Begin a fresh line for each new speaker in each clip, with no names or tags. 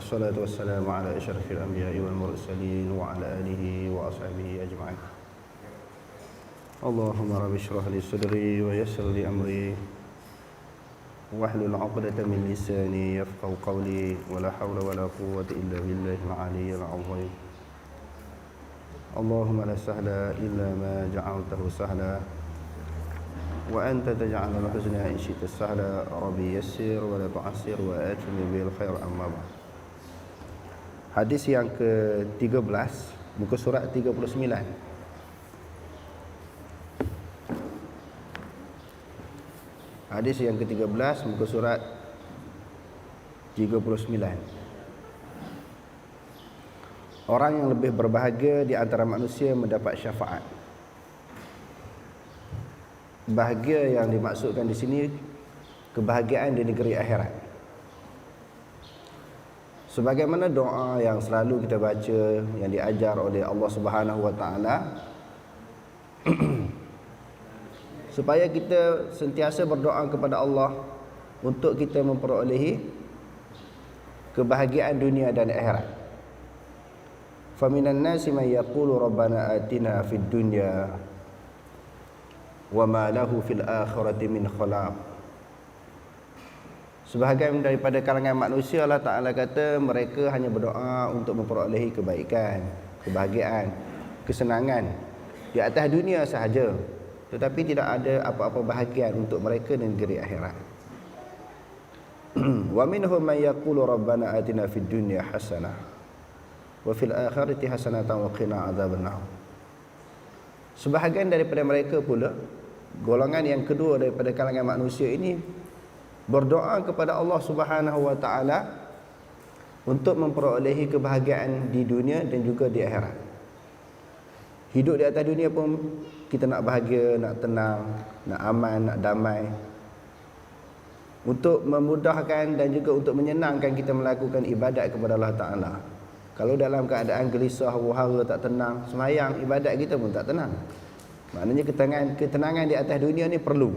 والصلاة والسلام على أشرف الأنبياء والمرسلين وعلى آله وأصحابه أجمعين. اللهم رب اشرح لي صدري ويسر لي أمري واحلل عقدة من لساني يفقهوا قولي ولا حول ولا قوة إلا بالله العلي العظيم. اللهم لا سهل إلا ما جعلته سهلا وأنت تجعل الحزن إن شئت سهلا. ربي يسر ولا تعسر وآتني بالخير. أما بعد. Hadis yang ke-13, muka surat 39. Hadis yang ke-13, muka surat 39. Orang yang lebih berbahagia di antara manusia mendapat syafaat. Bahagia yang dimaksudkan di sini kebahagiaan di negeri akhirat. Sebagaimana doa yang selalu kita baca, yang diajar oleh Allah Subhanahu wa taala, supaya kita sentiasa berdoa kepada Allah untuk kita memperolehi kebahagiaan dunia dan akhirat. Faminan nasi man yaqulu rabbana atina fid dunya wa ma lahu fil akhirati min khalaq. Sebahagian daripada kalangan manusia, Allah Ta'ala kata mereka hanya berdoa untuk memperolehi kebaikan, kebahagiaan, kesenangan di atas dunia sahaja, tetapi tidak ada apa-apa bahagian untuk mereka di negeri akhirat. Wa minhum man yaqulu rabbana atina fid dunya hasanah wa fil akhirati hasanatan wa qina adzabannar. Sebahagian daripada mereka pula, golongan yang kedua daripada kalangan manusia ini, berdoa kepada Allah Subhanahu wa taala untuk memperolehi kebahagiaan di dunia dan juga di akhirat. Hidup di atas dunia pun kita nak bahagia, nak tenang, nak aman, nak damai. Untuk memudahkan dan juga untuk menyenangkan kita melakukan ibadat kepada Allah Taala. Kalau dalam keadaan gelisah, huru-hara, tak tenang, semayang, ibadat kita pun tak tenang. Maknanya ketenangan di atas dunia ni perlu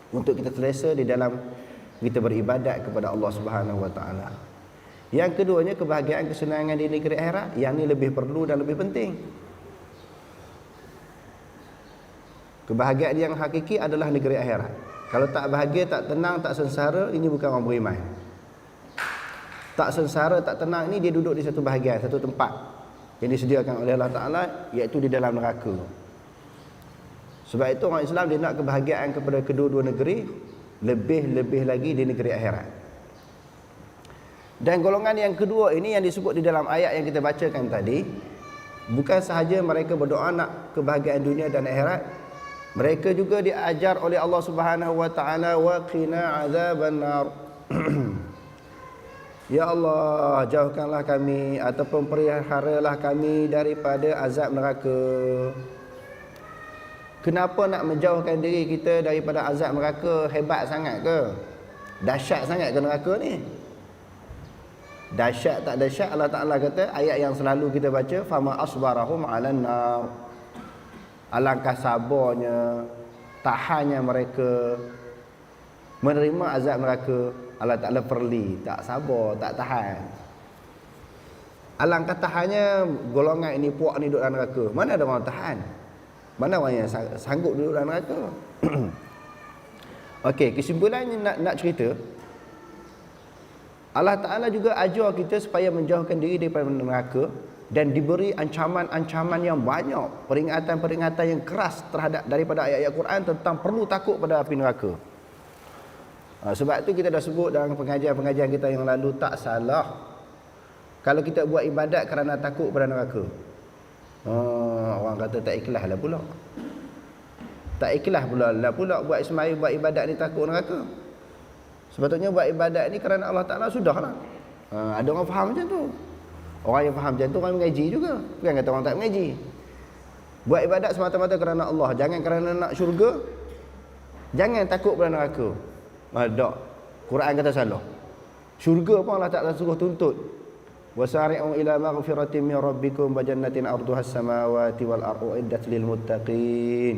untuk kita selesa di dalam kita beribadat kepada Allah Subhanahu wa taala. Yang keduanya kebahagiaan kesenangan di negeri akhirat, yang ni lebih perlu dan lebih penting. Kebahagiaan yang hakiki adalah negeri akhirat. Kalau tak bahagia, tak tenang, tak sengsara, ini bukan orang beriman. Tak sengsara, tak tenang, ini dia duduk di satu bahagian, satu tempat yang disediakan oleh Allah Taala, iaitu di dalam neraka. Sebab itu orang Islam dia nak kebahagiaan kepada kedua-dua negeri, lebih-lebih lagi di negeri akhirat. Dan golongan yang kedua ini yang disebut di dalam ayat yang kita bacakan tadi, bukan sahaja mereka berdoa nak kebahagiaan dunia dan akhirat, mereka juga diajar oleh Allah Subhanahu wa taala, wa qina azabannar. Ya Allah, jauhkanlah kami ataupun peliharalah kami daripada azab neraka. Kenapa nak menjauhkan diri kita daripada azab neraka? Hebat sangat ke? Dahsyat sangat ke neraka ni? Dahsyat tak dahsyat? Allah Ta'ala kata, ayat yang selalu kita baca, fama asbarahum 'alan nar. Alangkah sabarnya, tahannya mereka menerima azab neraka. Allah Ta'ala perli, tak sabar, tak tahan. Alangkah tahannya golongan ini, puak ni duduk dalam neraka. Mana ada orang tahan? Mana orang yang sanggup duduk dalam neraka? Okey, kesimpulannya nak cerita, Allah Ta'ala juga ajar kita supaya menjauhkan diri daripada neraka dan diberi ancaman-ancaman yang banyak, peringatan-peringatan yang keras terhadap daripada ayat-ayat Quran tentang perlu takut pada api neraka. Sebab itu kita dah sebut dalam pengajian-pengajian kita yang lalu, tak salah kalau kita buat ibadat kerana takut pada neraka. Orang kata tak ikhlas lah pula. Tak ikhlas pula buat sembahyang, buat ibadat ni takut neraka. Sepatutnya buat ibadat ni kerana Allah Ta'ala sudahlah. Ada orang faham macam tu. Orang yang faham macam tu orang mengaji juga. Bukan kata orang tak mengaji. Buat ibadat semata-mata kerana Allah, jangan kerana nak syurga. Jangan takut pada neraka. Tak. Quran kata salah. Syurga pun Allah Ta'ala suruh tuntut. Wasari'u ila maghfiratin min rabbikum wa jannatin arduha as-samawati wal ardu uiddat lil muttaqin.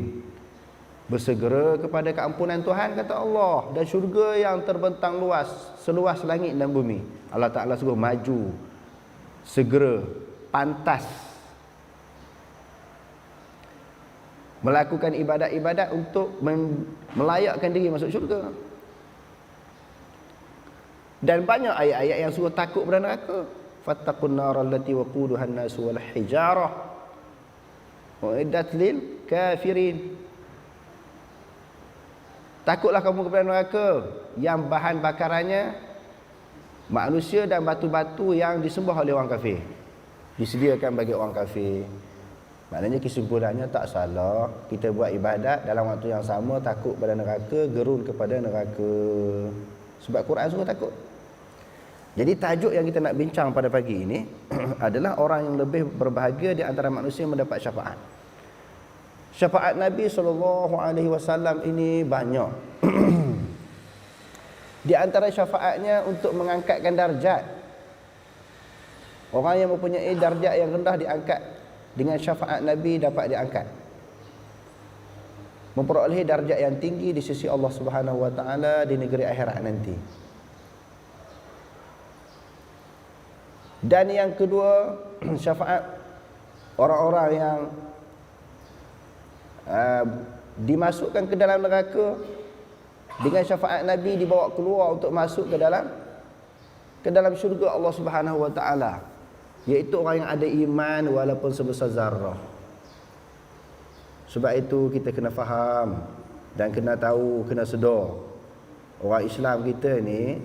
Bersegera kepada keampunan Tuhan, kata Allah, dan syurga yang terbentang luas, seluas langit dan bumi. Allah Ta'ala suruh maju, segera, pantas melakukan ibadat-ibadat untuk melayakkan diri masuk syurga. Dan banyak ayat-ayat yang suruh takut pada neraka. Fattaqun nar allati waquduha an-nas wal hijarah uiddat lil kafirin. Takutlah kamu kepada neraka yang bahan bakarannya manusia dan batu-batu yang disembah oleh orang kafir. Disediakan bagi orang kafir. Maknanya kesimpulannya tak salah kita buat ibadat dalam waktu yang sama, takut pada neraka, gerun kepada neraka. Sebab Quran suruh takut. Jadi tajuk yang kita nak bincang pada pagi ini adalah orang yang lebih berbahagia di antara manusia yang mendapat syafaat. Syafaat Nabi SAW ini banyak. Di antara syafaatnya untuk mengangkatkan darjat. Orang yang mempunyai darjat yang rendah diangkat, dengan syafaat Nabi dapat diangkat, memperoleh darjat yang tinggi di sisi Allah Subhanahu Wa Taala di negeri akhirat nanti. Dan yang kedua, syafaat orang-orang yang dimasukkan ke dalam neraka, dengan syafaat Nabi dibawa keluar untuk masuk ke dalam syurga Allah Subhanahu Wa Taala, iaitu orang yang ada iman walaupun sebesar zarrah. Sebab itu kita kena faham dan kena tahu, kena sedar, orang Islam kita ni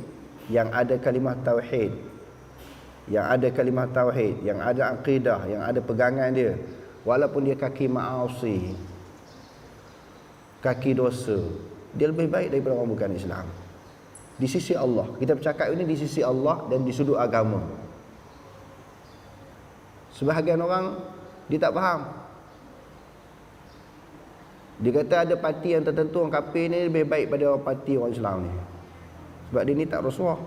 yang ada kalimah tauhid, yang ada kalimah tauhid, yang ada akidah, yang ada pegangan dia, walaupun dia kaki ma'asi, kaki dosa, dia lebih baik daripada orang bukan Islam di sisi Allah. Kita bercakap ini di sisi Allah dan di sudut agama. Sebahagian orang dia tak faham. Dia kata ada parti yang tertentu, orang kafir ni lebih baik pada parti orang Islam ni, sebab dia ni tak rasuah.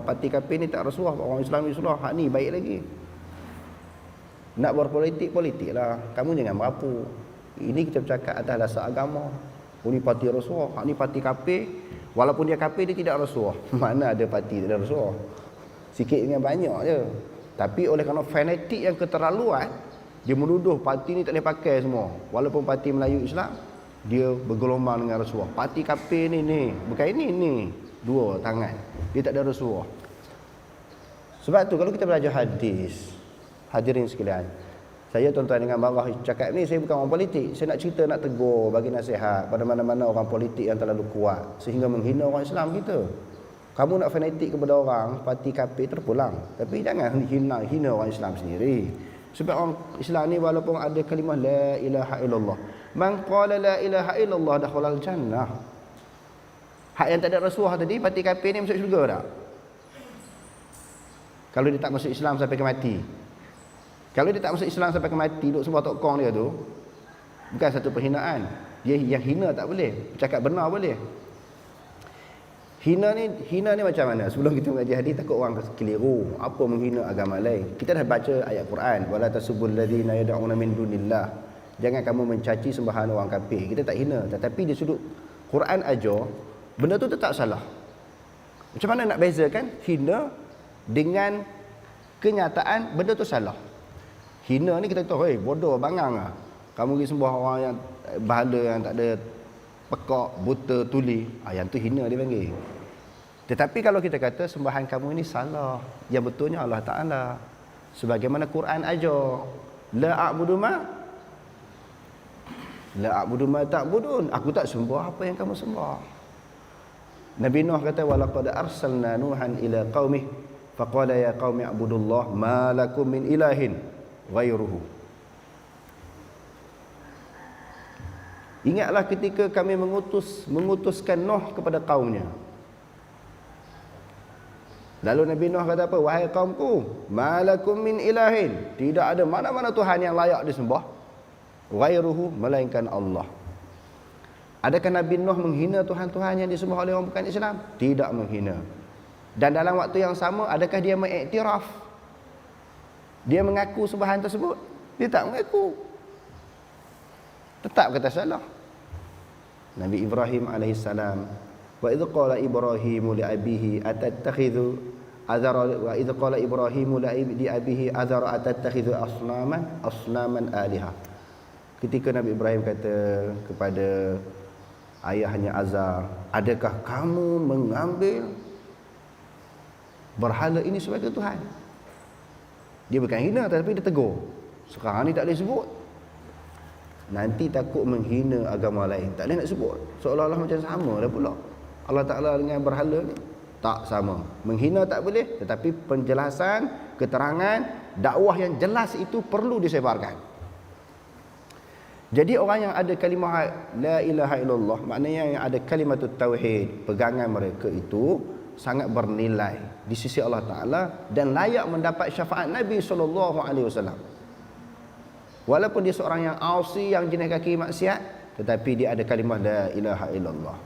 Parti kafir ni tak rasuah, orang Islam ni rasuah, hak ni baik lagi. Nak berpolitik, politik lah, kamu jangan merapu. Ini kita bercakap atas dasar agama. Ini parti rasuah, hak ni parti kafir. Walaupun dia kafir, dia tidak rasuah. Mana ada parti tidak rasuah? Sikit dengan banyak je. Tapi oleh kerana fanatik yang keterlaluan, dia menuduh parti ni tak boleh pakai semua. Walaupun parti Melayu Islam, dia bergelombang dengan rasuah. Parti kafir ni, bukan ini, dua tangan, dia tak ada rasuah. Sebab tu kalau kita belajar hadis, hadirin sekalian, saya tuan-tuan dengan marah cakap ni, saya bukan orang politik. Saya nak cerita, nak tegur, bagi nasihat pada mana-mana orang politik yang terlalu kuat sehingga menghina orang Islam kita. Kamu nak fanatik kepada orang parti kafir, terpulang, tapi jangan hina orang Islam sendiri. Sebab orang Islam ni walaupun ada kalimah la ilaha illallah, man qala la ilaha illallah dakhalal jannah. Hak yang tak ada rasuah tadi, parti kafir ni masuk syurga tak? Kalau dia tak masuk Islam sampai ke mati. Kalau dia tak masuk Islam sampai ke mati, duk sembah tokong dia tu, bukan satu perhinaan. Dia yang hina tak boleh, bercakap benar boleh. Hina ni macam mana? Sebelum kita mengaji hadis, takut orang keliru apa menghina agama lain. Kita dah baca ayat Quran, wala tasubbul ladzina yad'una min dunillah. Jangan kamu mencaci sembahan orang kafir. Kita tak hina, tetapi di sudut Quran ajar, benda tu tetap salah. Macam mana nak bezakan hina dengan kenyataan benda tu salah? Hina ni kita tahu, bodoh, bangang lah. Kamu pergi sembah orang yang bahala yang tak ada pekak, buta, tuli, yang tu hina dia panggil. Tetapi kalau kita kata sembahan kamu ini salah, yang betulnya Allah Ta'ala, sebagaimana Quran ajar, la a'budu ma ta'budun, aku tak sembah apa yang kamu sembah. Nabi Nuh kata, walaqad arsalna nuhan ila qaumih faqala ya qaumi a'budullah ma lakum min ilahin ghairuhu. Ingatlah ketika kami mengutuskan Nuh kepada kaumnya. Lalu Nabi Nuh kata apa? Wahai kaumku, ma lakum min ilahin, tidak ada mana-mana Tuhan yang layak disembah ghairuhu, melainkan Allah. Adakah Nabi Nuh menghina Tuhan-Tuhan yang disembah oleh orang bukan Islam? Tidak menghina. Dan dalam waktu yang sama, adakah dia mengiktiraf? Dia mengaku sembahan tersebut? Dia tak mengaku. Tetap kata salah. Nabi Ibrahim alaihissalam, wa idh qala Ibrahimu li abihi atattakhidhu azara wa idh qala Ibrahimu li abihi azara atattakhidhu asnaman aliha. Ketika Nabi Ibrahim kata kepada ayahnya Azar, adakah kamu mengambil berhala ini sebagai Tuhan? Dia bukan hina, tapi dia tegur. Sekarang ni tak boleh sebut, nanti takut menghina agama lain, tak boleh nak sebut. Seolah-olah macam sama dah pula Allah Ta'ala dengan berhala ni. Tak sama, menghina tak boleh, tetapi penjelasan, keterangan, dakwah yang jelas itu perlu disebarkan. Jadi orang yang ada kalimah la ilaha illallah, maknanya yang ada kalimatut tauhid, pegangan mereka itu sangat bernilai di sisi Allah Ta'ala dan layak mendapat syafaat Nabi SAW. Walaupun dia seorang yang asi, yang jenis kaki maksiat, tetapi dia ada kalimah la ilaha illallah.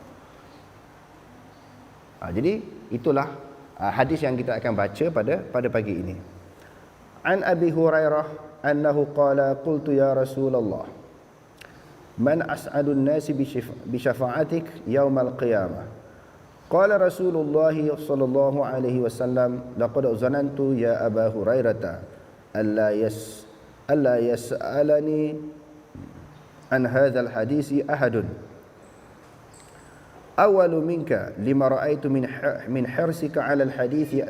Jadi itulah hadis yang kita akan baca pada pagi ini. An Abi Hurairah annahu qala qultu ya Rasulullah, man as'adun nasi bi syafa'atik yaumal qiyamah. Qala Rasulullah sallallahu alaihi wasallam, laqad zanantu ya Aba Hurairah alla yas'alani an hadzal hadisi ahadun awalu minka lima ra'aitu min hirsika 'ala al-hadithi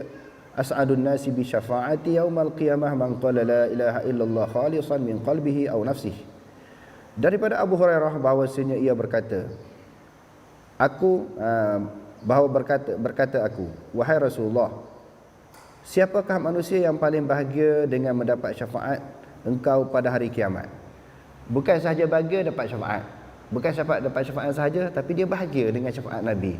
as'adun nasi bi syafa'ati yaumal qiyamah man qala la ilaha illallah khalisan min qalbihi aw nafsihi. Daripada Abu Hurairah bahawasanya ia berkata, berkata aku, wahai Rasulullah, siapakah manusia yang paling bahagia dengan mendapat syafaat engkau pada hari kiamat? Bukan sahaja bahagia dapat syafaat, bukan dapat syafaat sahaja, tapi dia bahagia dengan syafaat Nabi.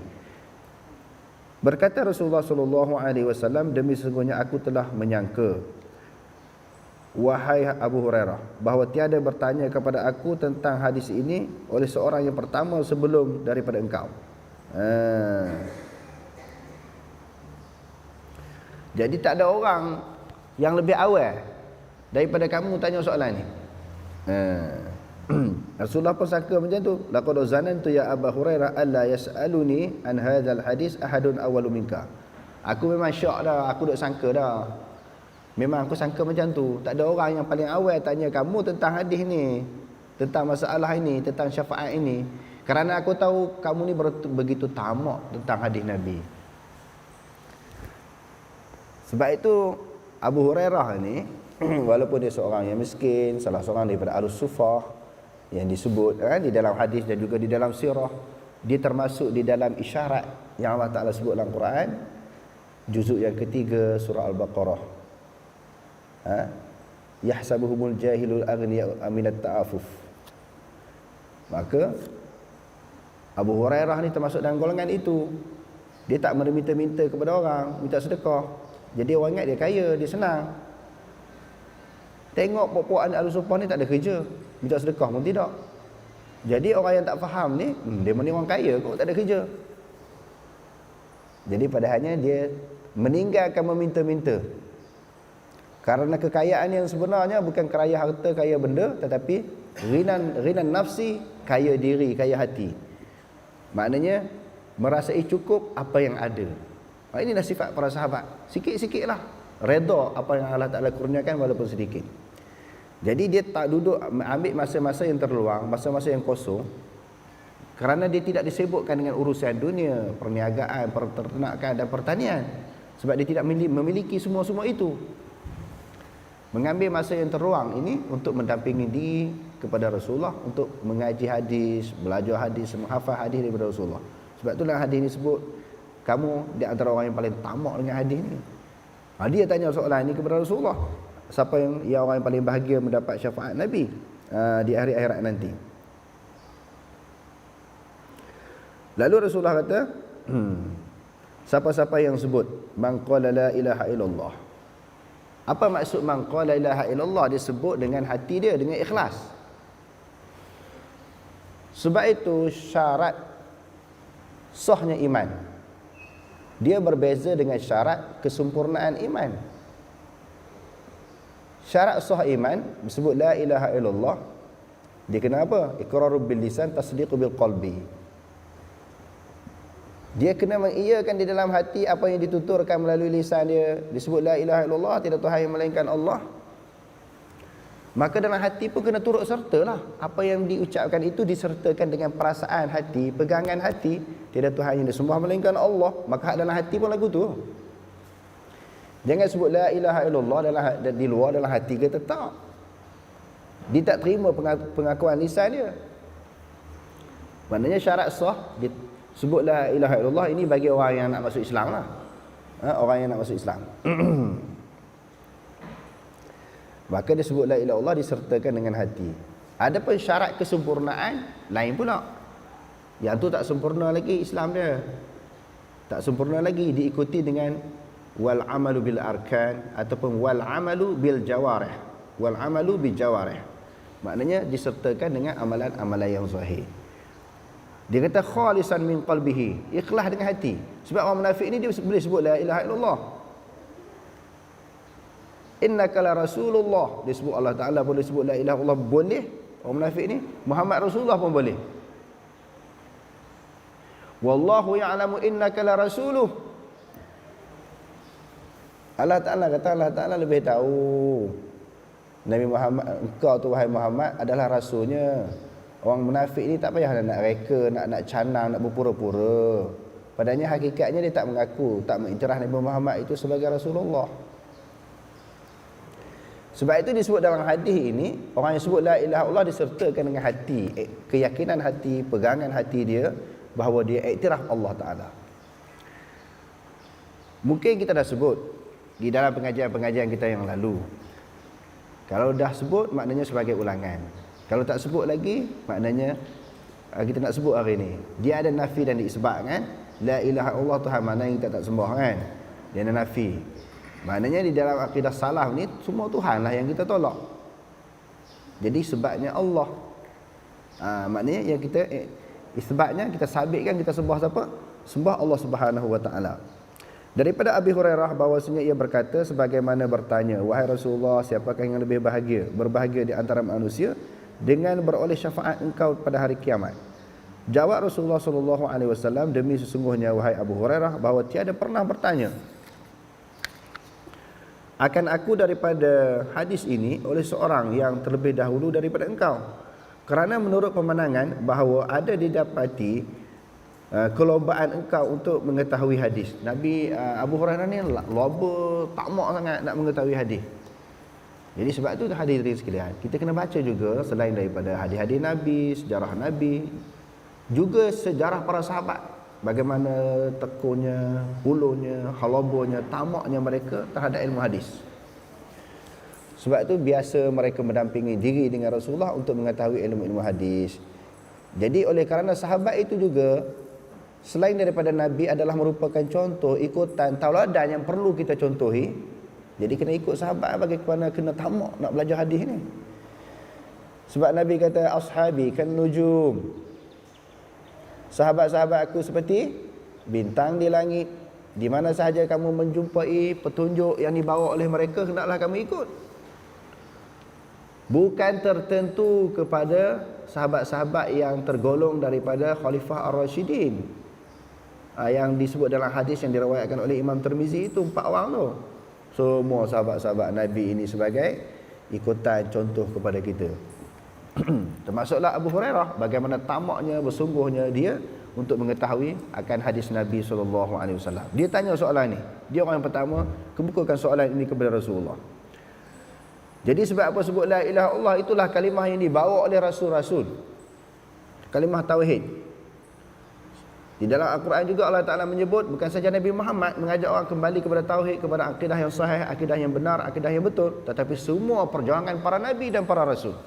Berkata Rasulullah sallallahu alaihi wasallam, demi sesungguhnya aku telah menyangka, wahai Abu Hurairah, bahawa tiada bertanya kepada aku tentang hadis ini oleh seorang yang pertama sebelum daripada engkau. Jadi tak ada orang yang lebih awal daripada kamu tanya soalan ni. Rasulullah pun sangka macam tu. Laqad zanantu ya Abu Hurairah alla yas'aluni an hadzal hadis ahadun awwalu minka. Aku memang syok dah, aku duk sangka dah. Memang aku sangka macam tu. Tak ada orang yang paling awal tanya kamu tentang hadis ni, tentang masalah ini, tentang syafaat ini. Kerana aku tahu kamu ni begitu tamak tentang hadis Nabi. Sebab itu Abu Hurairah ni walaupun dia seorang yang miskin, salah seorang daripada Ahlus Sufah yang disebut di dalam hadis dan juga di dalam sirah, dia termasuk di dalam isyarat yang Allah Ta'ala sebut dalam Quran, juzuk yang ketiga surah Al-Baqarah. Yahsabuhumul jahilul aghniya aminat ta'afuf. Maka Abu Hurairah ni termasuk dalam golongan itu. Dia tak meminta-minta kepada orang, minta sedekah. Jadi orang ingat dia kaya, dia senang. Tengok puak-puak Ahlus Sufah ni tak ada kerja, minta sedekah pun tidak. Jadi orang yang tak faham ni, dia ni orang kaya kok tak ada kerja. Jadi padahalnya dia meninggalkan meminta-minta. Karena kekayaan yang sebenarnya bukan kaya harta, kaya benda, tetapi ghinan nafsi, kaya diri, kaya hati. Maknanya merasai cukup apa yang ada. Inilah sifat para sahabat. Sikit-sikit lah redha apa yang Allah Ta'ala kurniakan walaupun sedikit. Jadi dia tak duduk ambil masa-masa yang terluang, masa-masa yang kosong, kerana dia tidak disibukkan dengan urusan dunia, perniagaan, peternakan dan pertanian. Sebab dia tidak memiliki semua-semua itu. Mengambil masa yang terluang ini untuk mendampingi diri kepada Rasulullah, untuk mengaji hadis, belajar hadis, menghafal hadis daripada Rasulullah. Sebab itulah hadis ini sebut, kamu di antara orang yang paling tamak dengan hadis ni. Dia tanya soalan ini kepada Rasulullah, siapa yang orang yang paling bahagia mendapat syafaat Nabi di hari akhirat nanti. Lalu Rasulullah kata, siapa-siapa yang sebut man qala la ilaha illallah. Apa maksud man qala la ilaha illallah? Dia sebut dengan hati dia, dengan ikhlas. Sebab itu syarat sahnya iman, dia berbeza dengan syarat kesempurnaan iman. Syarat sah iman disebut la ilaha illallah, dia kena apa? Iqrarul bil lisan, tasdiqu bil qalbi. Dia kena mengiyakan di dalam hati apa yang dituturkan melalui lisan dia. Disebut la ilaha illallah, tidak Tuhan yang melainkan Allah. Maka dalam hati pun kena turut sertalah. Apa yang diucapkan itu disertakan dengan perasaan hati, pegangan hati. Tidak Tuhan yang disembah melainkan Allah. Maka dalam hati pun lagu tu. Jangan sebut la ilaha illallah di luar, dalam hati ke tetap. Dia tak terima pengakuan lisan dia. Maknanya syarat sah sebut la ilaha illallah ini bagi orang yang nak masuk Islam lah. Orang yang nak masuk Islam. Maka dia sebut la ilaha illallah disertakan dengan hati. Adapun syarat kesempurnaan lain pula. Yang tu tak sempurna lagi Islam dia. Tak sempurna lagi, diikuti dengan wal amalu bil arkan ataupun wal amalu bil jawarih. Wal amalu bil jawarih. Maknanya disertakan dengan amalan-amalan yang zahir. Dia kata khalisan min qalbihi, ikhlas dengan hati. Sebab orang munafik ni dia boleh sebut la ilaha illallah. Innaka la rasulullah, dia sebut Allah Taala boleh sebut la ilaha illallah, boleh. Orang munafik ni Muhammad Rasulullah pun boleh. Wallahu ya'lamu innaka la rasuluh. Allah Taala kata Allah Taala lebih tahu Nabi Muhammad, engkau tu wahai Muhammad adalah rasulnya. Orang munafik ni tak payah nak reka, nak canang, nak berpura-pura. Padahal hakikatnya dia tak mengaku, tak mengiktiraf Nabi Muhammad itu sebagai Rasulullah. Sebab itu disebut dalam hadis ini, orang yang sebut la ilaha illallah disertakan dengan hati, keyakinan hati, pegangan hati dia bahawa dia iktiraf Allah Taala. Mungkin kita dah sebut di dalam pengajian-pengajian kita yang lalu. Kalau dah sebut maknanya sebagai ulangan. Kalau tak sebut lagi, maknanya kita nak sebut hari ni. Dia ada nafi dan diisbat kan? La ilaha illallah Tuhan mana yang kita tak sembah kan? Dia ada nafi. Maknanya di dalam akidah salaf ni semua Tuhan lah yang kita tolak. Jadi sebabnya Allah. Maknanya yang kita isbatnya kita sabitkan kita sembah siapa? Sembah Allah Subhanahu wa taala. Daripada Abi Hurairah bahawasanya ia berkata sebagaimana bertanya, wahai Rasulullah, siapakah yang lebih bahagia? Berbahagia di antara manusia dengan beroleh syafaat engkau pada hari kiamat. Jawab Rasulullah sallallahu alaihi wasallam, demi sesungguhnya wahai Abu Hurairah bahawa tiada pernah bertanya akan aku daripada hadis ini oleh seorang yang terlebih dahulu daripada engkau. Kerana menurut pemandangan bahawa ada didapati kelombaan engkau untuk mengetahui hadis. Nabi Abu Hurairah ni loba takmak sangat nak mengetahui hadis. Jadi sebab tu hadirin sekalian, kita kena baca juga selain daripada hadis-hadis Nabi, sejarah Nabi, juga sejarah para sahabat. Bagaimana tekunnya, hulunya, halabonya, tamaknya mereka terhadap ilmu hadis. Sebab tu biasa mereka mendampingi diri dengan Rasulullah untuk mengetahui ilmu-ilmu hadis. Jadi oleh kerana sahabat itu juga selain daripada Nabi adalah merupakan contoh, ikutan, tauladan yang perlu kita contohi. Jadi kena ikut sahabat bagaimana kena tamak nak belajar hadis ni. Sebab Nabi kata ashabi kan nujum. Sahabat-sahabat aku seperti bintang di langit. Di mana sahaja kamu menjumpai petunjuk yang dibawa oleh mereka, hendaklah kamu ikut. Bukan tertentu kepada sahabat-sahabat yang tergolong daripada Khalifah Ar-Rasyidin. Yang disebut dalam hadis yang diriwayatkan oleh Imam Tirmizi itu 4 orang tu. Semua sahabat-sahabat Nabi ini sebagai ikutan contoh kepada kita. Termasuklah Abu Hurairah, bagaimana tamaknya, bersungguhnya dia untuk mengetahui akan hadis Nabi SAW. Dia tanya soalan ni. Dia orang yang pertama kemukakan soalan ini kepada Rasulullah. Jadi sebab apa sebut la ilaha illallah, itulah kalimah yang dibawa oleh rasul-rasul. Kalimah tauhid. Di dalam Al-Quran juga Allah Ta'ala menyebut bukan saja Nabi Muhammad mengajak orang kembali kepada tauhid, kepada akidah yang sahih, akidah yang benar, akidah yang betul, tetapi semua perjuangan para nabi dan para rasul.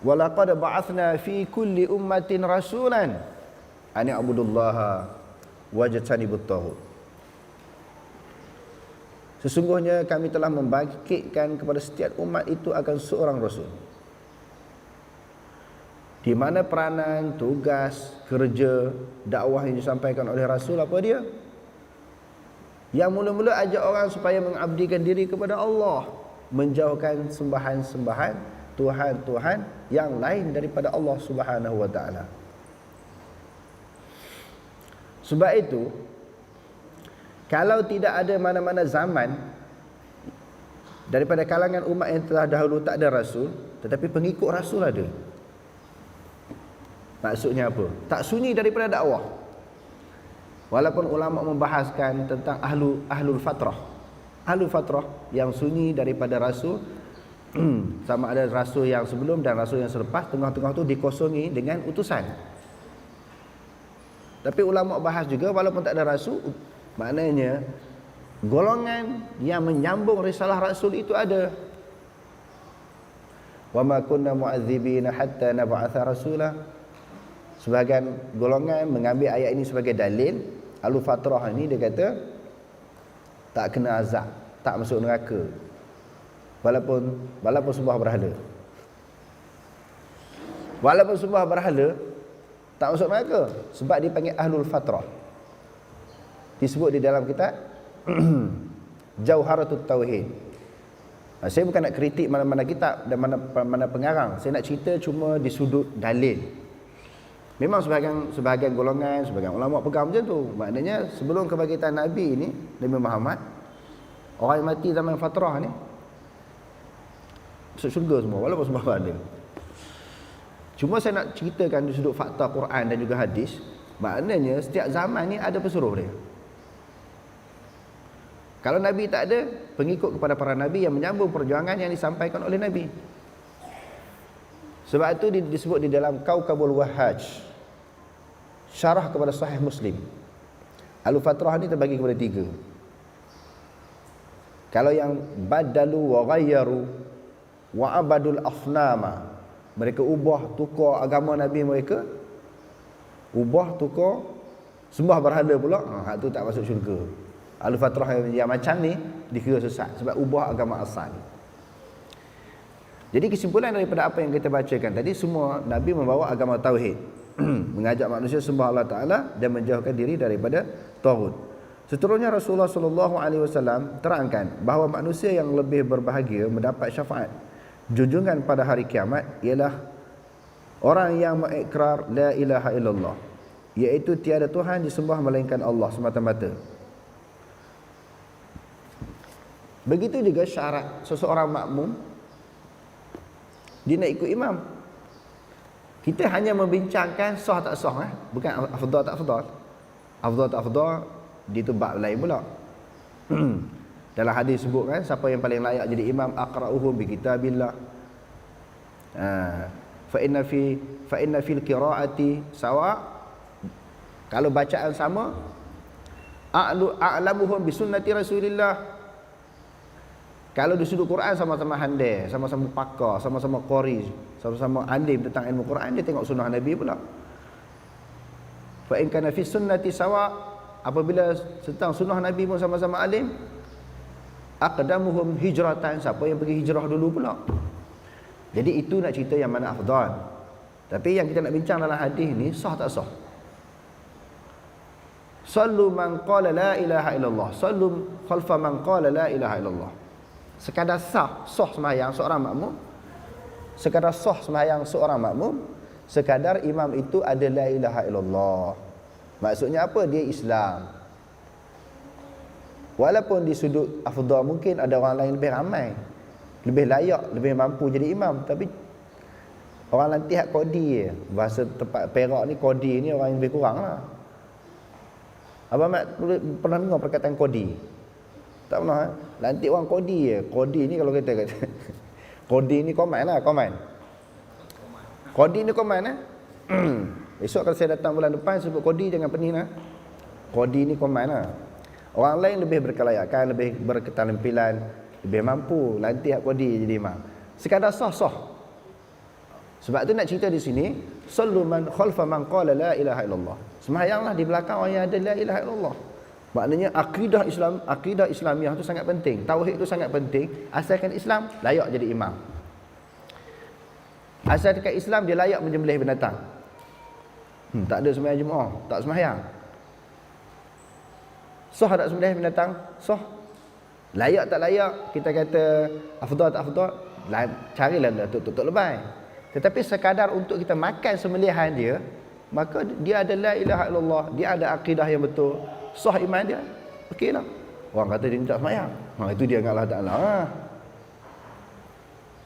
Walaqad ba'athna fi kulli ummatin rasulan an i'budullaha wajtanibut taghut. Sesungguhnya kami telah membangkitkan kepada setiap umat itu akan seorang rasul. Di mana peranan, tugas, kerja, dakwah yang disampaikan oleh Rasul apa dia? Yang mula-mula ajak orang supaya mengabdikan diri kepada Allah, menjauhkan sembahan-sembahan Tuhan-Tuhan yang lain daripada Allah Subhanahu wa taala. Sebab itu, kalau tidak ada mana-mana zaman daripada kalangan umat yang telah dahulu tak ada rasul, tetapi pengikut rasul ada. Maksudnya apa? Tak sunyi daripada dakwah. Walaupun ulama membahaskan tentang ahlul fatrah. Ahlul fatrah yang sunyi daripada rasul, sama ada rasul yang sebelum dan rasul yang selepas, tengah-tengah tu dikosongi dengan utusan. Tapi ulama bahas juga walaupun tak ada rasul, maknanya golongan yang menyambung risalah rasul itu ada. Wa ma kunna mu'adzibina hatta nab'atha rasula. Sebahagian golongan mengambil ayat ini sebagai dalil. Ahlul fatrah ini dia kata tak kena azab, tak masuk neraka. Walaupun sembah berhala. Walaupun sembah berhala tak masuk neraka sebab dipanggil ahlul fatrah. Disebut di dalam kitab Jauharatut Tauhid. Saya bukan nak kritik mana-mana kitab dan mana pengarang. Saya nak cerita cuma di sudut dalil. Memang sebahagian golongan, sebahagian ulama pegang macam tu. Maknanya sebelum kebangkitan Nabi ni, Nabi Muhammad, orang yang mati zaman fatrah ni masuk syurga semua walaupun semua ada. Cuma saya nak ceritakan di sudut fakta Quran dan juga hadis. Maknanya setiap zaman ni ada pesuruh dia. Kalau Nabi tak ada, pengikut kepada para Nabi yang menyambung perjuangan yang disampaikan oleh Nabi. Sebab itu disebut di dalam Kaukabul Wahhaj, syarah kepada Sahih Muslim. Ahlul fatrah ni terbagi kepada 3. Kalau yang badalu wa ghayyaru wa abadul afnama, mereka ubah tukar agama Nabi mereka, ubah tukar sembah berhala pula, hak tu tak masuk syurga. Ahlul fatrah yang macam ni dikira sesat sebab ubah agama asal. Jadi kesimpulan daripada apa yang kita bacakan tadi, semua Nabi membawa agama tauhid, mengajak manusia sembah Allah Taala dan menjauhkan diri daripada taghut. Seterusnya Rasulullah sallallahu alaihi wasallam terangkan bahawa manusia yang lebih berbahagia mendapat syafaat junjungan pada hari kiamat ialah orang yang mengikrar la ilaha illallah, iaitu tiada Tuhan disembah melainkan Allah semata-mata. Begitu juga syarat seseorang makmum, dia nak ikut imam. Kita hanya membincangkan sah tak sah, bukan afdal tak afdal. Afdal tak afdal, dia tu bab lain pula. Dalam hadis sebut kan, siapa yang paling layak jadi imam, aqra'uhum bi kitabillah. Fa inna fil qiraati sawa. Kalau bacaan sama, a'lamuhum bi sunnati Rasulillah. Kalau di sudut Quran sama-sama handai, sama-sama pakar, sama-sama qari, sama-sama alim tentang ilmu Quran, dia tengok sunnah Nabi pula. Fa in kana fi sunnati sawa, apabila tentang sunnah Nabi pun sama-sama alim, aqdamuhum hijratan, siapa yang pergi hijrah dulu pula. Jadi itu nak cerita yang mana afdal. Tapi yang kita nak bincang dalam hadis ni, sah tak sah? Sallu man qala la ilaha illallah, sallu khalfa man qala la ilaha illallah. Sekadar sah sembahyang seorang makmum, sekadar sah sembahyang seorang makmum, sekadar imam itu ada la ilaha illallah. Maksudnya apa? Dia Islam. Walaupun di sudut afdal mungkin ada orang lain lebih ramai, lebih layak, lebih mampu jadi imam, tapi orang lantik hak kodi je. Bahasa tempat Perak ni, kodi ni orang yang lebih kurang lah. Abang Mat pernah dengar perkataan kodi? Tak pernah. Lantik orang kodi je. Kodi ni kalau kita kata kodi ni koman lah, koman. Kodi ni koman lah. Esok kalau saya datang bulan depan sebut kodi, jangan pening lah. Kodi ni koman lah. Orang lain lebih berkelayakan, lebih berketerampilan, lebih mampu lantik hak kodi jadi imam. Sekadar sah. Sebab tu nak cerita di sini, sallu man khalfa man qala la ilaha illallah. Sembahyanglah di belakang orang yang ada la ilaha illallah. Maknanya akidah Islamiah tu sangat penting. Tauhid tu sangat penting. Asalkan Islam, layak jadi imam. Asal dekat Islam, dia layak menyembelih binatang. Tak ada sembahyang Jumaat, tak sembahyang. Sah tak sembahyang binatang? Sah. Layak tak layak, kita kata afdal tak afdal, carilah tutup lebay. Tetapi sekadar untuk kita makan sembelihan dia, maka dia ada la ilaha illallah, dia ada akidah yang betul, sah iman dia, okeylah. Orang kata dia tak semayang, itu dia dengan Allah Ta'ala.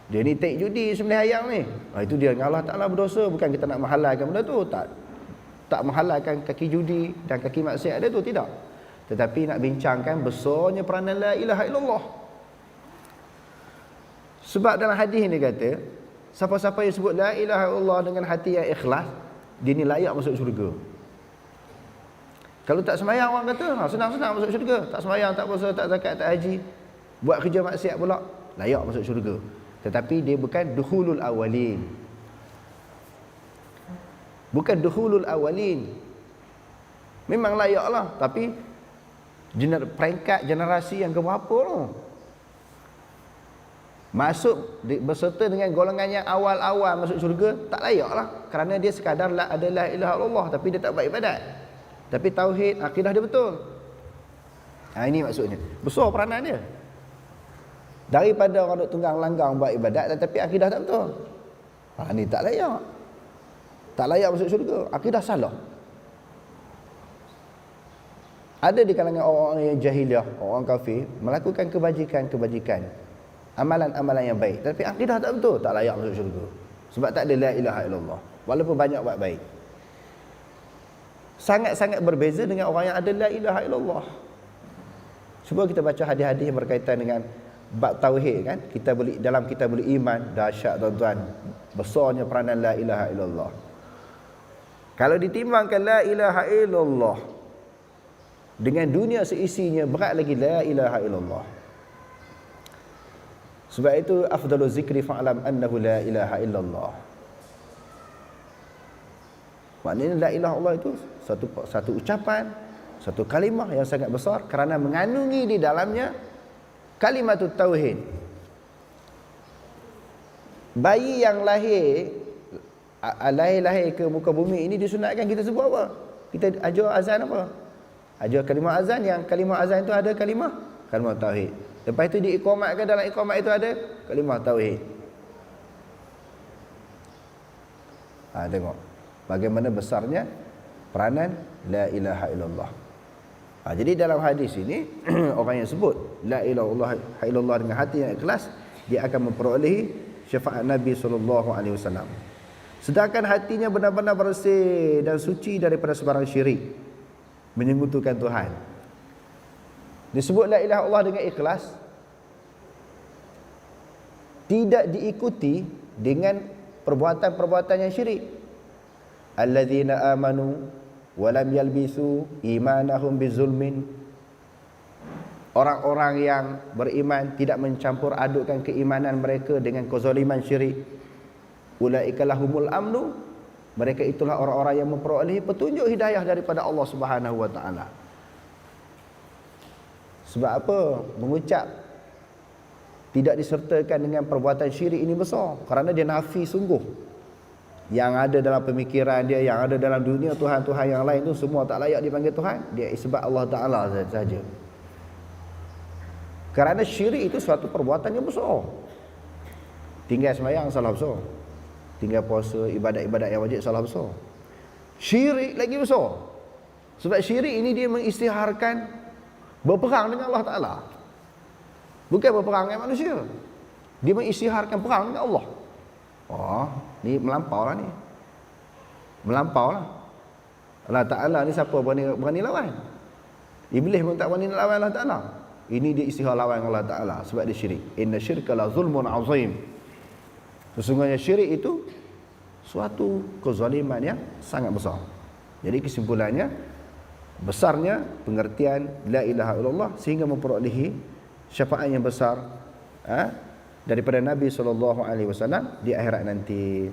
Dia ni take judi sembelih ayam ni, itu dia dengan Allah Ta'ala berdosa. Bukan kita nak menghalalkan benda tu, tak menghalalkan kaki judi dan kaki maksiat dia tu, tidak. Tetapi nak bincangkan besarnya peranan la ilaha illallah. Sebab dalam hadis ni kata, siapa-siapa yang sebut la ilaha illallah dengan hati yang ikhlas, dia ni layak masuk syurga. Kalau tak semayang, orang kata senang-senang masuk syurga. Tak semayang, tak puasa, tak zakat, tak haji, buat kerja maksiat pula, layak masuk syurga. Tetapi dia bukan dukhulul awalin. Bukan dukhulul awalin. Memang layak lah, tapi peringkat generasi yang keberapa tu masuk berserta dengan golongan yang awal-awal masuk syurga, tak layak lah. Kerana dia sekadar ada la ilaha illallah, tapi dia tak buat ibadat. Tapi tauhid, akidah dia betul. Ini maksudnya, besar peranan dia. Daripada orang duk tunggang langgang buat ibadat tetapi akidah tak betul, ni tak layak. Tak layak masuk syurga, akidah salah. Ada di kalangan orang-orang yang jahiliah, orang kafir, melakukan kebajikan-kebajikan, amalan-amalan yang baik, tapi akidah tak betul, tak layak masuk syurga. Sebab tak ada la ilaha illallah, walaupun banyak buat baik. Sangat-sangat berbeza dengan orang yang ada la ilaha illallah. Cuba kita baca hadis-hadis yang berkaitan dengan bab tauhid kan. Kita boleh dalam kitabul iman, dahsyat tuan-tuan, besarnya peranan la ilaha illallah. Kalau ditimbangkan la ilaha illallah dengan dunia seisinya, berat lagi la ilaha illallah. Sebab itu afdalul zikri fa'lam annahu la ilaha illallah. Maknanya la ilaha illallah itu satu ucapan, satu kalimah yang sangat besar kerana mengandungi di dalamnya kalimatut tauhid. Bayi yang lahir ke muka bumi ini disunatkan kita sebut apa? Kita ajar azan apa? Ajar kalimah azan, yang kalimah azan itu ada kalimah tauhid. Lepas itu diiqamatkan, dalam iqamat itu ada kalimah tauhid. Tengok bagaimana besarnya peranan la ilaha illallah. Jadi dalam hadis ini orang yang sebut la ilaha illallah dengan hati yang ikhlas, dia akan memperolehi syafaat Nabi SAW. Sedangkan hatinya benar-benar bersih dan suci daripada sebarang syirik, menyekutukan Tuhan. Disebut la ilaha illallah dengan ikhlas, tidak diikuti dengan perbuatan-perbuatan yang syirik. Alladzina amanu walam yalbisu imanahum bizulmin. Orang-orang yang beriman tidak mencampur adukkan keimanan mereka dengan kezaliman syirik. Ulaika lahumul amnu, mereka itulah orang-orang yang memperolehi petunjuk hidayah daripada Allah Subhanahu wa taala. Sebab apa? Mengucap tidak disertakan dengan perbuatan syirik ini besar, kerana dia nafi sungguh. Yang ada dalam pemikiran dia, yang ada dalam dunia Tuhan-Tuhan yang lain tu semua tak layak dipanggil Tuhan. Dia isbat Allah Ta'ala saja. Kerana syirik itu suatu perbuatan yang besar. Tinggal sembahyang salah besar, tinggal puasa, ibadat-ibadat yang wajib salah besar. Syirik lagi besar. Sebab syirik ini dia mengisytiharkan berperang dengan Allah Ta'ala, bukan berperang dengan manusia. Dia mengisytiharkan perang dengan Allah. Ni melampau lah ni. Melampau lah. Allah Ta'ala ni siapa berani lawan? Iblis pun tak berani nak lawan Allah Ta'ala. Ini dia istihar lawan Allah Ta'ala sebab dia syirik. Inna syirka la zulmun azim. Sesungguhnya syirik itu suatu kezaliman yang sangat besar. Jadi kesimpulannya, besarnya pengertian la ilaha illallah sehingga memperolehi syafaat yang besar daripada Nabi SAW di akhirat nanti.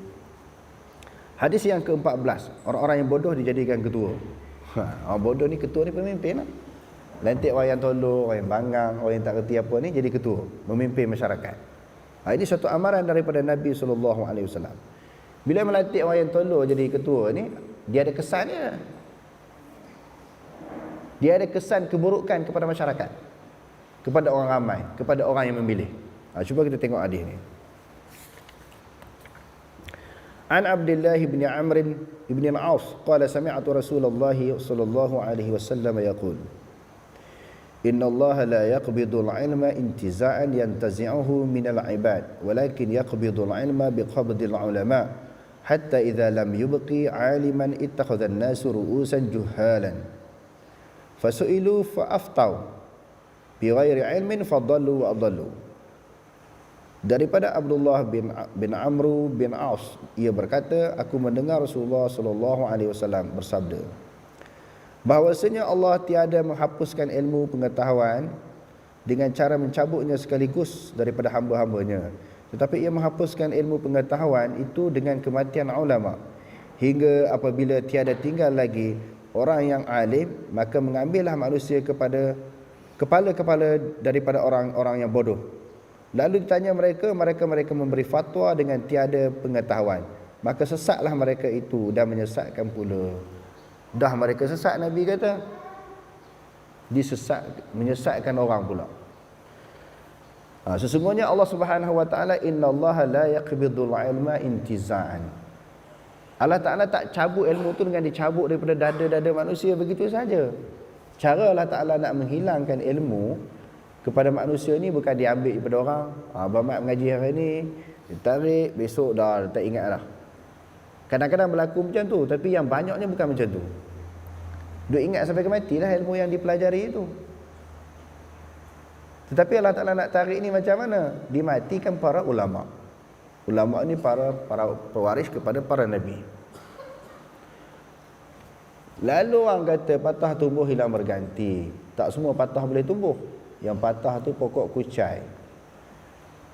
Hadis yang ke-14, orang-orang yang bodoh dijadikan ketua. Orang bodoh ni, ketua ni pemimpin lah. Lantik orang yang tolong, orang yang bangang, orang yang tak kerti apa ni jadi ketua, memimpin masyarakat. Ini suatu amaran daripada Nabi SAW. Bila melantik orang yang tolong jadi ketua ni, dia ada kesannya. Dia ada kesan keburukan kepada masyarakat, kepada orang ramai, kepada orang yang memilih. Cuba kita tengok hadis ni. An Abdullah bin Amr bin al-Aus qala sami'tu Rasulullah sallallahu alaihi wasallam yaqul Inna Allah la yaqbidu al-ilma intiza'an yantazi'uhu min al-ibad walakin yaqbidu al-ilma biqabdi al-ulama hatta idza lam yubqi 'aliman ittakhadha an-nasu ru'usan juhalan fasu'ilu fa'aftau bighairi 'ilmin fadallu wa adallu. Daripada Abdullah bin Amr bin Aus, ia berkata, aku mendengar Rasulullah sallallahu alaihi wasallam bersabda, bahwasanya Allah tiada menghapuskan ilmu pengetahuan dengan cara mencabutnya sekaligus daripada hamba-hambanya, tetapi ia menghapuskan ilmu pengetahuan itu dengan kematian ulama, hingga apabila tiada tinggal lagi orang yang alim, maka mengambillah manusia kepada kepala-kepala daripada orang-orang yang bodoh. Lalu ditanya mereka memberi fatwa dengan tiada pengetahuan, maka sesatlah mereka itu dan menyesatkan pula. Dah mereka sesat, Nabi kata, menyesatkan orang pula. Sesungguhnya Allah Subhanahu wa taala, innallaha la yaqbidul ilma intiza'an. Allah Taala tak cabut ilmu tu dengan dicabut daripada dada-dada manusia begitu saja. Cara Allah Taala nak menghilangkan ilmu kepada manusia ni bukan diambil daripada orang. Abang Mat mengaji hari ni, ditarik, besok dah tak ingat dah. Kadang-kadang berlaku macam tu, tapi yang banyaknya bukan macam tu. Duk ingat sampai ke mati lah ilmu yang dipelajari itu. Tetapi Allah Ta'ala nak tarik ni macam mana? Dimatikan para ulama. Ulama ni para pewaris kepada para nabi. Lalu orang kata patah tumbuh hilang berganti. Tak semua patah boleh tumbuh. Yang patah tu pokok kucai.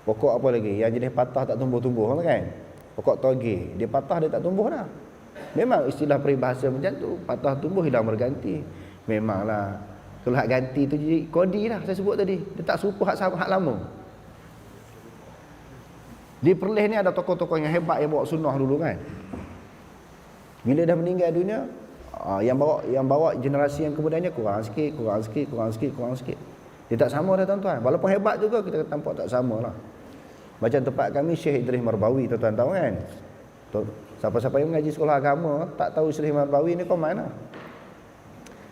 Pokok apa lagi? Yang jenis patah tak tumbuh-tumbuh kan? Pokok toge. Dia patah, dia tak tumbuh dah. Memang istilah peribahasa macam tu. Patah tumbuh hilang berganti. Memanglah. Kalau hak ganti tu jadi kodi lah saya sebut tadi. Dia tak serupa hak lama. Di Perlis ni ada tokoh-tokoh yang hebat yang bawa sunnah dulu kan. Bila dah meninggal dunia, yang bawa generasi yang kemudiannya kurang sikit. Dia tak sama dah tuan-tuan. Walaupun hebat juga kita tampak tak sama lah. Macam tempat kami Syekh Idris Marbawi, tuan-tuan tahu kan. Siapa-siapa yang mengaji sekolah agama tak tahu Syekh Marbawi ni kau mana.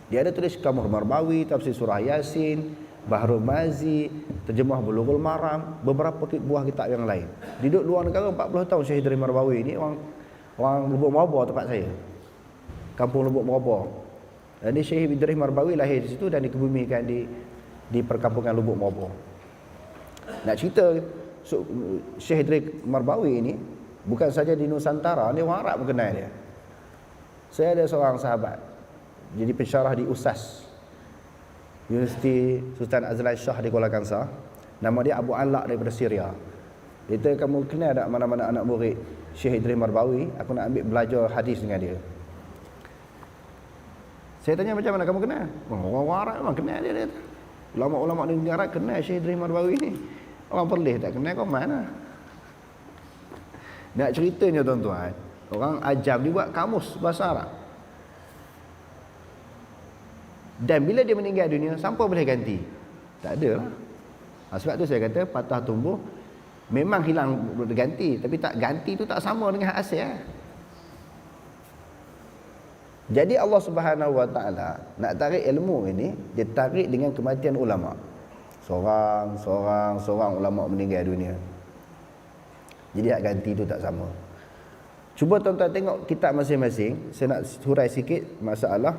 Dia ada tulis Kamar Marbawi, tafsir surah Yasin, Bahrul Mazi, terjemah Bulughul Maram, beberapa buah kitab yang lain. Dia duduk luar negara 40 tahun Syekh Idris Marbawi ni, orang Lubuk Merabah tempat saya. Kampung Lubuk Merabah. Dan Syekh Idris Marbawi lahir di situ dan dikebumikan di perkampungan Lubuk Merabah. Nak cerita Syekh Idris Marbawi ini bukan saja di Nusantara, ni orang Arab mengenal dia. Saya ada seorang sahabat jadi pensyarah di USAS, Universiti Sultan Azlan Shah di Kuala Kangsar. Nama dia Abu Alak daripada Syria. Dia kata, kamu kenal tak mana-mana anak murid Syekh Idris Marbawi? Aku nak ambil belajar hadis dengan dia. Saya tanya, macam mana kamu kenal? Orang Arab memang kenal dia. Ulama-ulama di negara kenal Syekh Idris Marbawi ni. Orang Perlis tak kenal, kau mana? Nak ceritanya tuan-tuan, orang Ajam dia buat kamus bahasa Arab. Dan bila dia meninggal dunia, siapa boleh ganti? Tak ada lah. Sebab tu saya kata patah tumbuh memang hilang berganti, tapi tak ganti tu tak sama dengan hak asal. Jadi Allah Subhanahu Wa Taala nak tarik ilmu ini, dia tarik dengan kematian ulama. Seorang ulama meninggal dunia. Jadi hak ganti tu tak sama. Cuba tuan-tuan tengok kitab masing-masing. Saya nak hurai sikit masalah.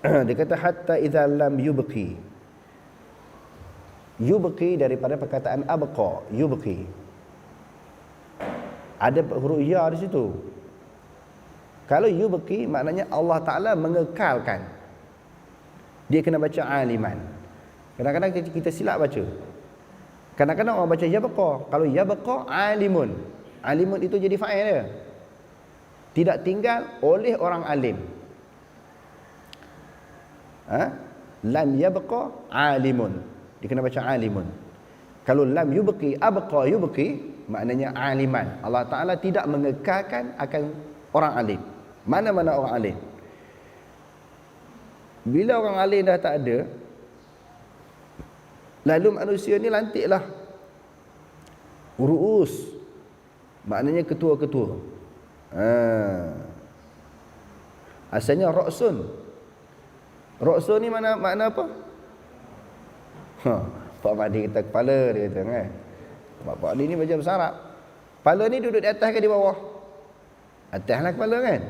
Dia kata hatta idza lam yubqi daripada perkataan abqa, yubqi. Ada huruf ya di situ. Kalau yubqi maknanya Allah Taala mengekalkan. Dia kena baca aliman. Kadang-kadang kita silap baca. Kadang-kadang orang baca yabqa. Kalau yabqa alimun. Alimun itu jadi fa'il dia. Tidak tinggal oleh orang alim. Lam yabqa alimun. Dia kena baca alimun. Kalau lam yubqi abqa yubqi, maknanya aliman. Allah Ta'ala tidak mengekalkan akan orang alim. Mana-mana orang alim. Bila orang alim dah tak ada, lalu manusia ni lantiklah ru'us, maknanya ketua-ketua. Asalnya roksun. Roksun ni makna apa? Pak Mahdi kata kepala dia kata kan. Pak Mahdi ni baca bahasa Arab. Kepala ni duduk di atas ke di bawah? Atas lah kepala kan.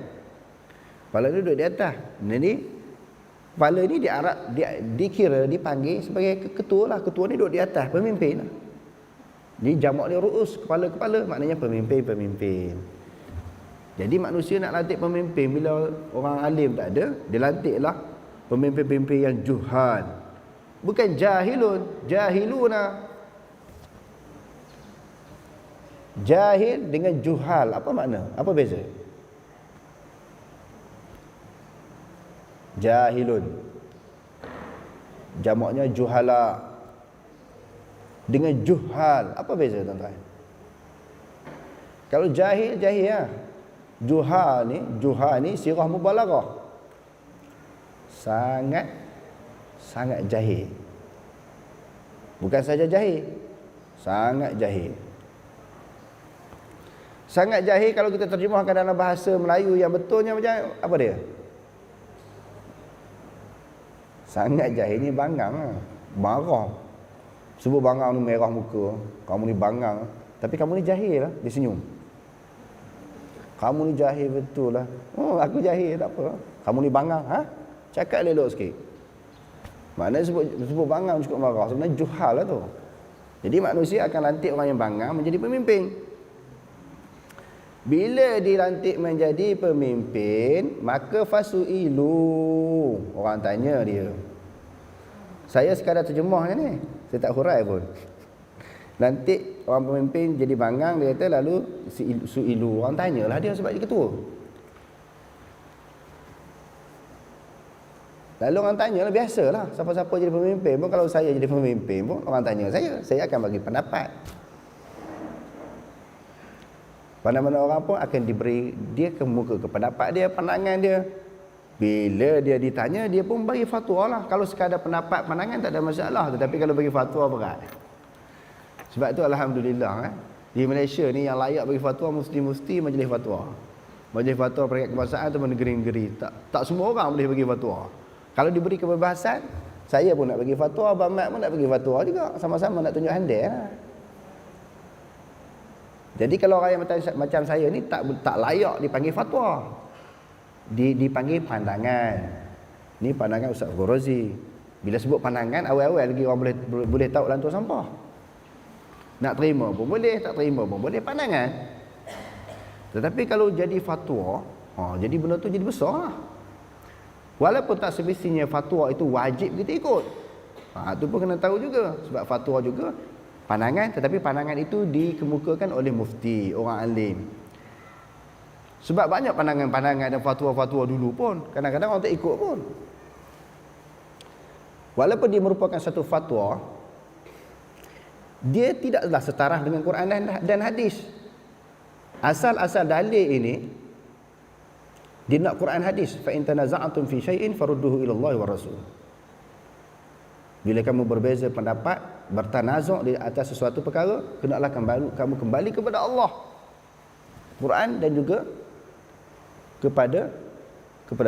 Kepala ni duduk di atas. Jadi kepala ni di Arab dikira dipanggil sebagai ketua lah. Ketua ni duduk di atas, pemimpin lah. Jadi jamak dia ru'us, kepala-kepala, maknanya pemimpin-pemimpin. Jadi manusia nak lantik pemimpin, bila orang alim tak ada, dia lantiklah pemimpin-pemimpin yang juhal. Bukan jahilun, jahiluna. Jahil dengan juhal, apa makna? Apa beza? Jahilun, jamaknya juhala. Dengan juhal, apa beza tuan-tuan? Kalau jahil, jahil lah. Juhal ni sirah mubalaghah. Sangat jahil. Bukan saja jahil, sangat jahil. Sangat jahil kalau kita terjemahkan dalam bahasa Melayu yang betulnya macam apa dia? Sangat jahil ni bangang lah. Marah. Sebut bangang ni merah muka. Kamu ni bangang. Tapi kamu ni jahil lah. Dia senyum. Kamu ni jahil betul lah. Oh, aku jahil, tak apa. Kamu ni bangang. Ha? Cakap elok sikit. Maknanya sebut bangang cukup marah. Sebenarnya juhal lah tu. Jadi manusia akan lantik orang yang bangang menjadi pemimpin. Bila dilantik menjadi pemimpin, maka fasu'ilu. Orang tanya dia. Saya sekadar terjemah je ni. Saya tak hurai pun. Lantik orang pemimpin jadi bangang, dia kata lalu su'ilu. Orang tanyalah dia sebab dia ketua. Lalu orang tanyalah, biasalah. Siapa-siapa jadi pemimpin pun, kalau saya jadi pemimpin pun, orang tanya saya akan bagi pendapat. Mana-mana orang pun akan diberi, dia kemuka ke pendapat dia, pandangan dia. Bila dia ditanya, dia pun bagi fatwa lah. Kalau sekadar pendapat, pandangan tak ada masalah. Tetapi kalau bagi fatwa berat. Sebab tu alhamdulillah di Malaysia ni yang layak bagi fatwa mesti majlis fatwa. Majlis fatwa peringkat kebangsaan tu negeri-negeri. Tak semua orang boleh bagi fatwa. Kalau diberi kebebasan, saya pun nak bagi fatwa, Abang Mat pun nak bagi fatwa juga. Sama-sama nak tunjuk handai lah. Jadi kalau orang yang macam saya ni tak layak dipanggil fatwa. Dipanggil pandangan. Ni pandangan Ustaz Ghorozi. Bila sebut pandangan, awal-awal lagi orang boleh tahu lantur sampah. Nak terima pun boleh, tak terima pun boleh, pandangan. Tetapi kalau jadi fatwa, jadi benda tu jadi besar lah. Walaupun tak semestinya fatwa itu wajib kita ikut. Tu pun kena tahu juga. Sebab fatwa juga pandangan, tetapi pandangan itu dikemukakan oleh mufti, orang alim. Sebab banyak pandangan-pandangan dan fatwa-fatwa dulu pun, kadang-kadang orang tak ikut pun. Walaupun dia merupakan satu fatwa, dia tidaklah setara dengan Quran dan hadis. Asal-asal dalil ini, dia nak Quran hadis. Fa in tanaza'tum fi syai'in farudduhu ila Allah wa Rasul. Bila kamu berbeza pendapat, bertanazuk di atas sesuatu perkara, hendaklah kamu kembali kepada Allah, Quran dan juga kepada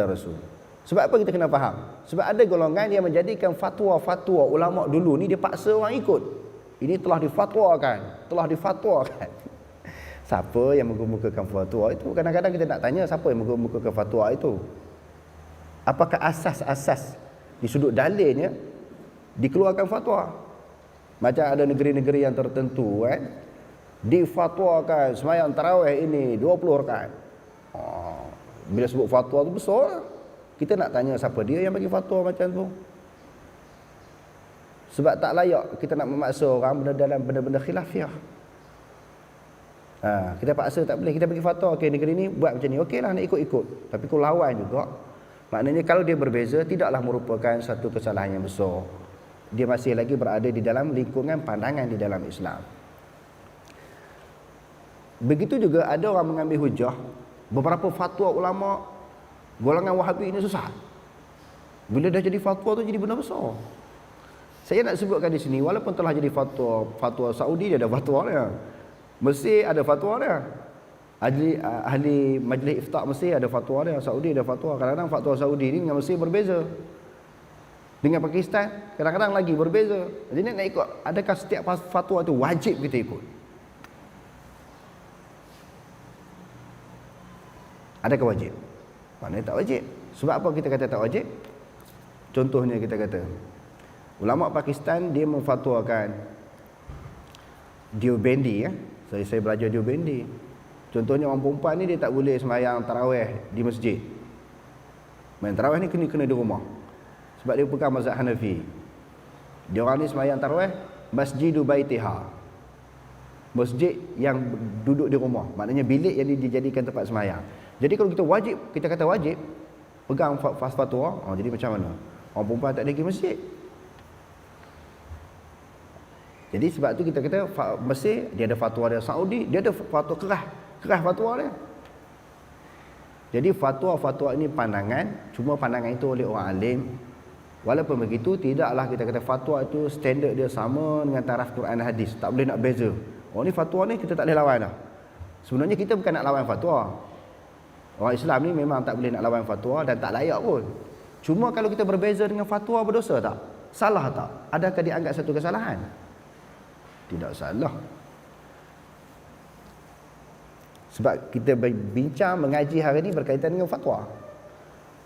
Rasul. Sebab apa kita kena faham? Sebab ada golongan yang menjadikan fatwa-fatwa ulama dulu ni dia paksa orang ikut. Ini telah difatwakan. Siapa yang mengemukakan fatwa itu? Kadang-kadang kita nak tanya siapa yang mengemukakan fatwa itu. Apakah asas-asas di sudut dalilnya dikeluarkan fatwa? Macam ada negeri-negeri yang tertentu difatwakan sembahyang tarawih ini 20 rakaat. Bila sebut fatwa tu besar, kita nak tanya siapa dia yang bagi fatwa macam tu. Sebab tak layak kita nak memaksa orang dalam benda-benda khilafiah. Kita paksa tak boleh. Kita bagi fatwa, okey negeri ni buat macam ni, okeylah nak ikut-ikut. Tapi kau lawan juga. Maknanya kalau dia berbeza, tidaklah merupakan satu kesalahan yang besar. Dia masih lagi berada di dalam lingkungan pandangan di dalam Islam. Begitu juga ada orang mengambil hujah, beberapa fatwa ulama golongan Wahabi ini susah. Bila dah jadi fatwa tu jadi benda besar. Saya nak sebutkan di sini, walaupun telah jadi fatwa Saudi dia ada fatwa dia, Mesir ada fatwa dia, ahli majlis iftak Mesir ada fatwa dia, Saudi ada fatwa. Kadang-kadang fatwa Saudi ni dengan Mesir berbeza. Dengan Pakistan kadang-kadang lagi berbeza. Jadi nak ikut, adakah setiap fatwa itu wajib kita ikut? Adakah wajib? Maknanya tak wajib. Sebab apa kita kata tak wajib? Contohnya kita kata, ulama Pakistan dia memfatwakan Deobandi ya. Saya belajar Deobandi. Contohnya orang perempuan ni dia tak boleh sembahyang tarawih di masjid. Main tarawih ni kena di rumah. Sebab dia pegang mazhab Hanafi. Dia orang ni sembahyang tarawih Masjidu Baitiha. Masjid yang duduk di rumah. Maknanya bilik yang dijadikan tempat sembahyang. Jadi kalau kita wajib, kita kata wajib pegang fatwa, jadi macam mana? Orang perempuan tak boleh pergi masjid. Jadi sebab tu kita kata Mesir dia ada fatwa dia, Saudi dia ada fatwa kerah fatwa dia. Jadi fatwa-fatwa ini pandangan, cuma pandangan itu oleh orang alim. Walaupun begitu, tidaklah kita kata fatwa itu standard dia sama dengan taraf Quran dan hadis. Tak boleh nak beza. Oh ni fatwa ni kita tak boleh lawan dah. Sebenarnya kita bukan nak lawan fatwa. Orang Islam ni memang tak boleh nak lawan fatwa dan tak layak pun. Cuma kalau kita berbeza dengan fatwa, berdosa tak? Salah tak? Adakah dianggap satu kesalahan? Tidak salah. Sebab kita bincang mengaji hari ini berkaitan dengan fatwa.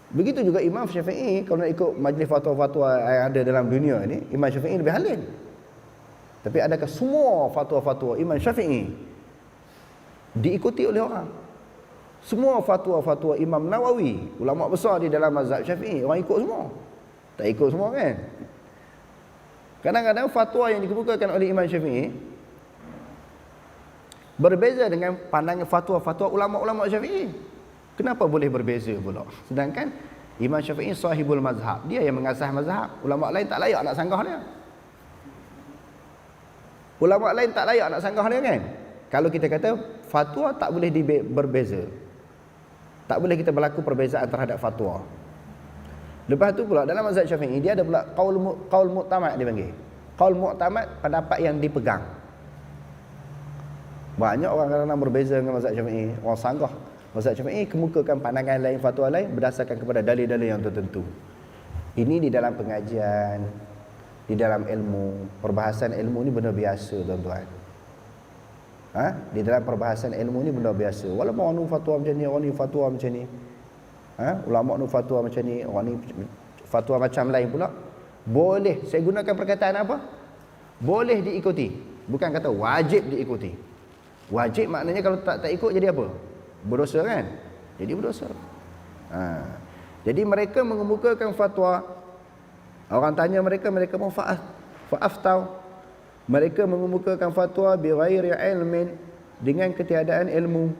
Begitu juga Imam Syafi'i, kalau nak ikut majlis fatwa-fatwa yang ada dalam dunia ni, Imam Syafi'i lebih alim. Tapi adakah semua fatwa-fatwa Imam Syafi'i diikuti oleh orang? Semua fatwa-fatwa Imam Nawawi, ulama besar di dalam mazhab Syafi'i, orang ikut semua? Tak ikut semua kan? Kadang-kadang fatwa yang dikemukakan oleh Imam Syafi'i berbeza dengan pandangan fatwa-fatwa ulama-ulama Syafi'i. Kenapa boleh berbeza pula? Sedangkan Imam Syafi'i sahibul mazhab, dia yang mengasas mazhab. Ulama lain tak layak nak sanggah dia. Ulama lain tak layak nak sanggah dia kan? Kalau kita kata fatwa tak boleh berbeza. Tak boleh kita berlaku perbezaan terhadap fatwa. Lepas tu pula dalam mazhab Syafi'i dia ada pula qaul mu'tamad dia panggil. Qaul mu'tamad, pendapat yang dipegang. Banyak orang kadang-kadang berbeza dengan mazhab Syafi'i. Orang sanggah mazhab Syafi'i kemukakan pandangan lain, fatwa lain berdasarkan kepada dalil-dalil yang tertentu. Ini di dalam pengajian, di dalam ilmu, perbahasan ilmu ni benda biasa tuan-tuan. Di dalam perbahasan ilmu ni benda biasa. Walaupun orang ni fatwa macam ni, orang ni fatwa macam ni. Ulama ni fatwa macam ni, orang ni fatwa macam lain pula. Boleh, saya gunakan perkataan apa? Boleh diikuti. Bukan kata wajib diikuti. Wajib maknanya kalau tak ikut jadi apa? Berdosa kan? Jadi berdosa. Jadi mereka mengemukakan fatwa. Orang tanya mereka mau fa'aftau. Mereka mengemukakan fatwa bighairi ilmin, dengan ketiadaan ilmu.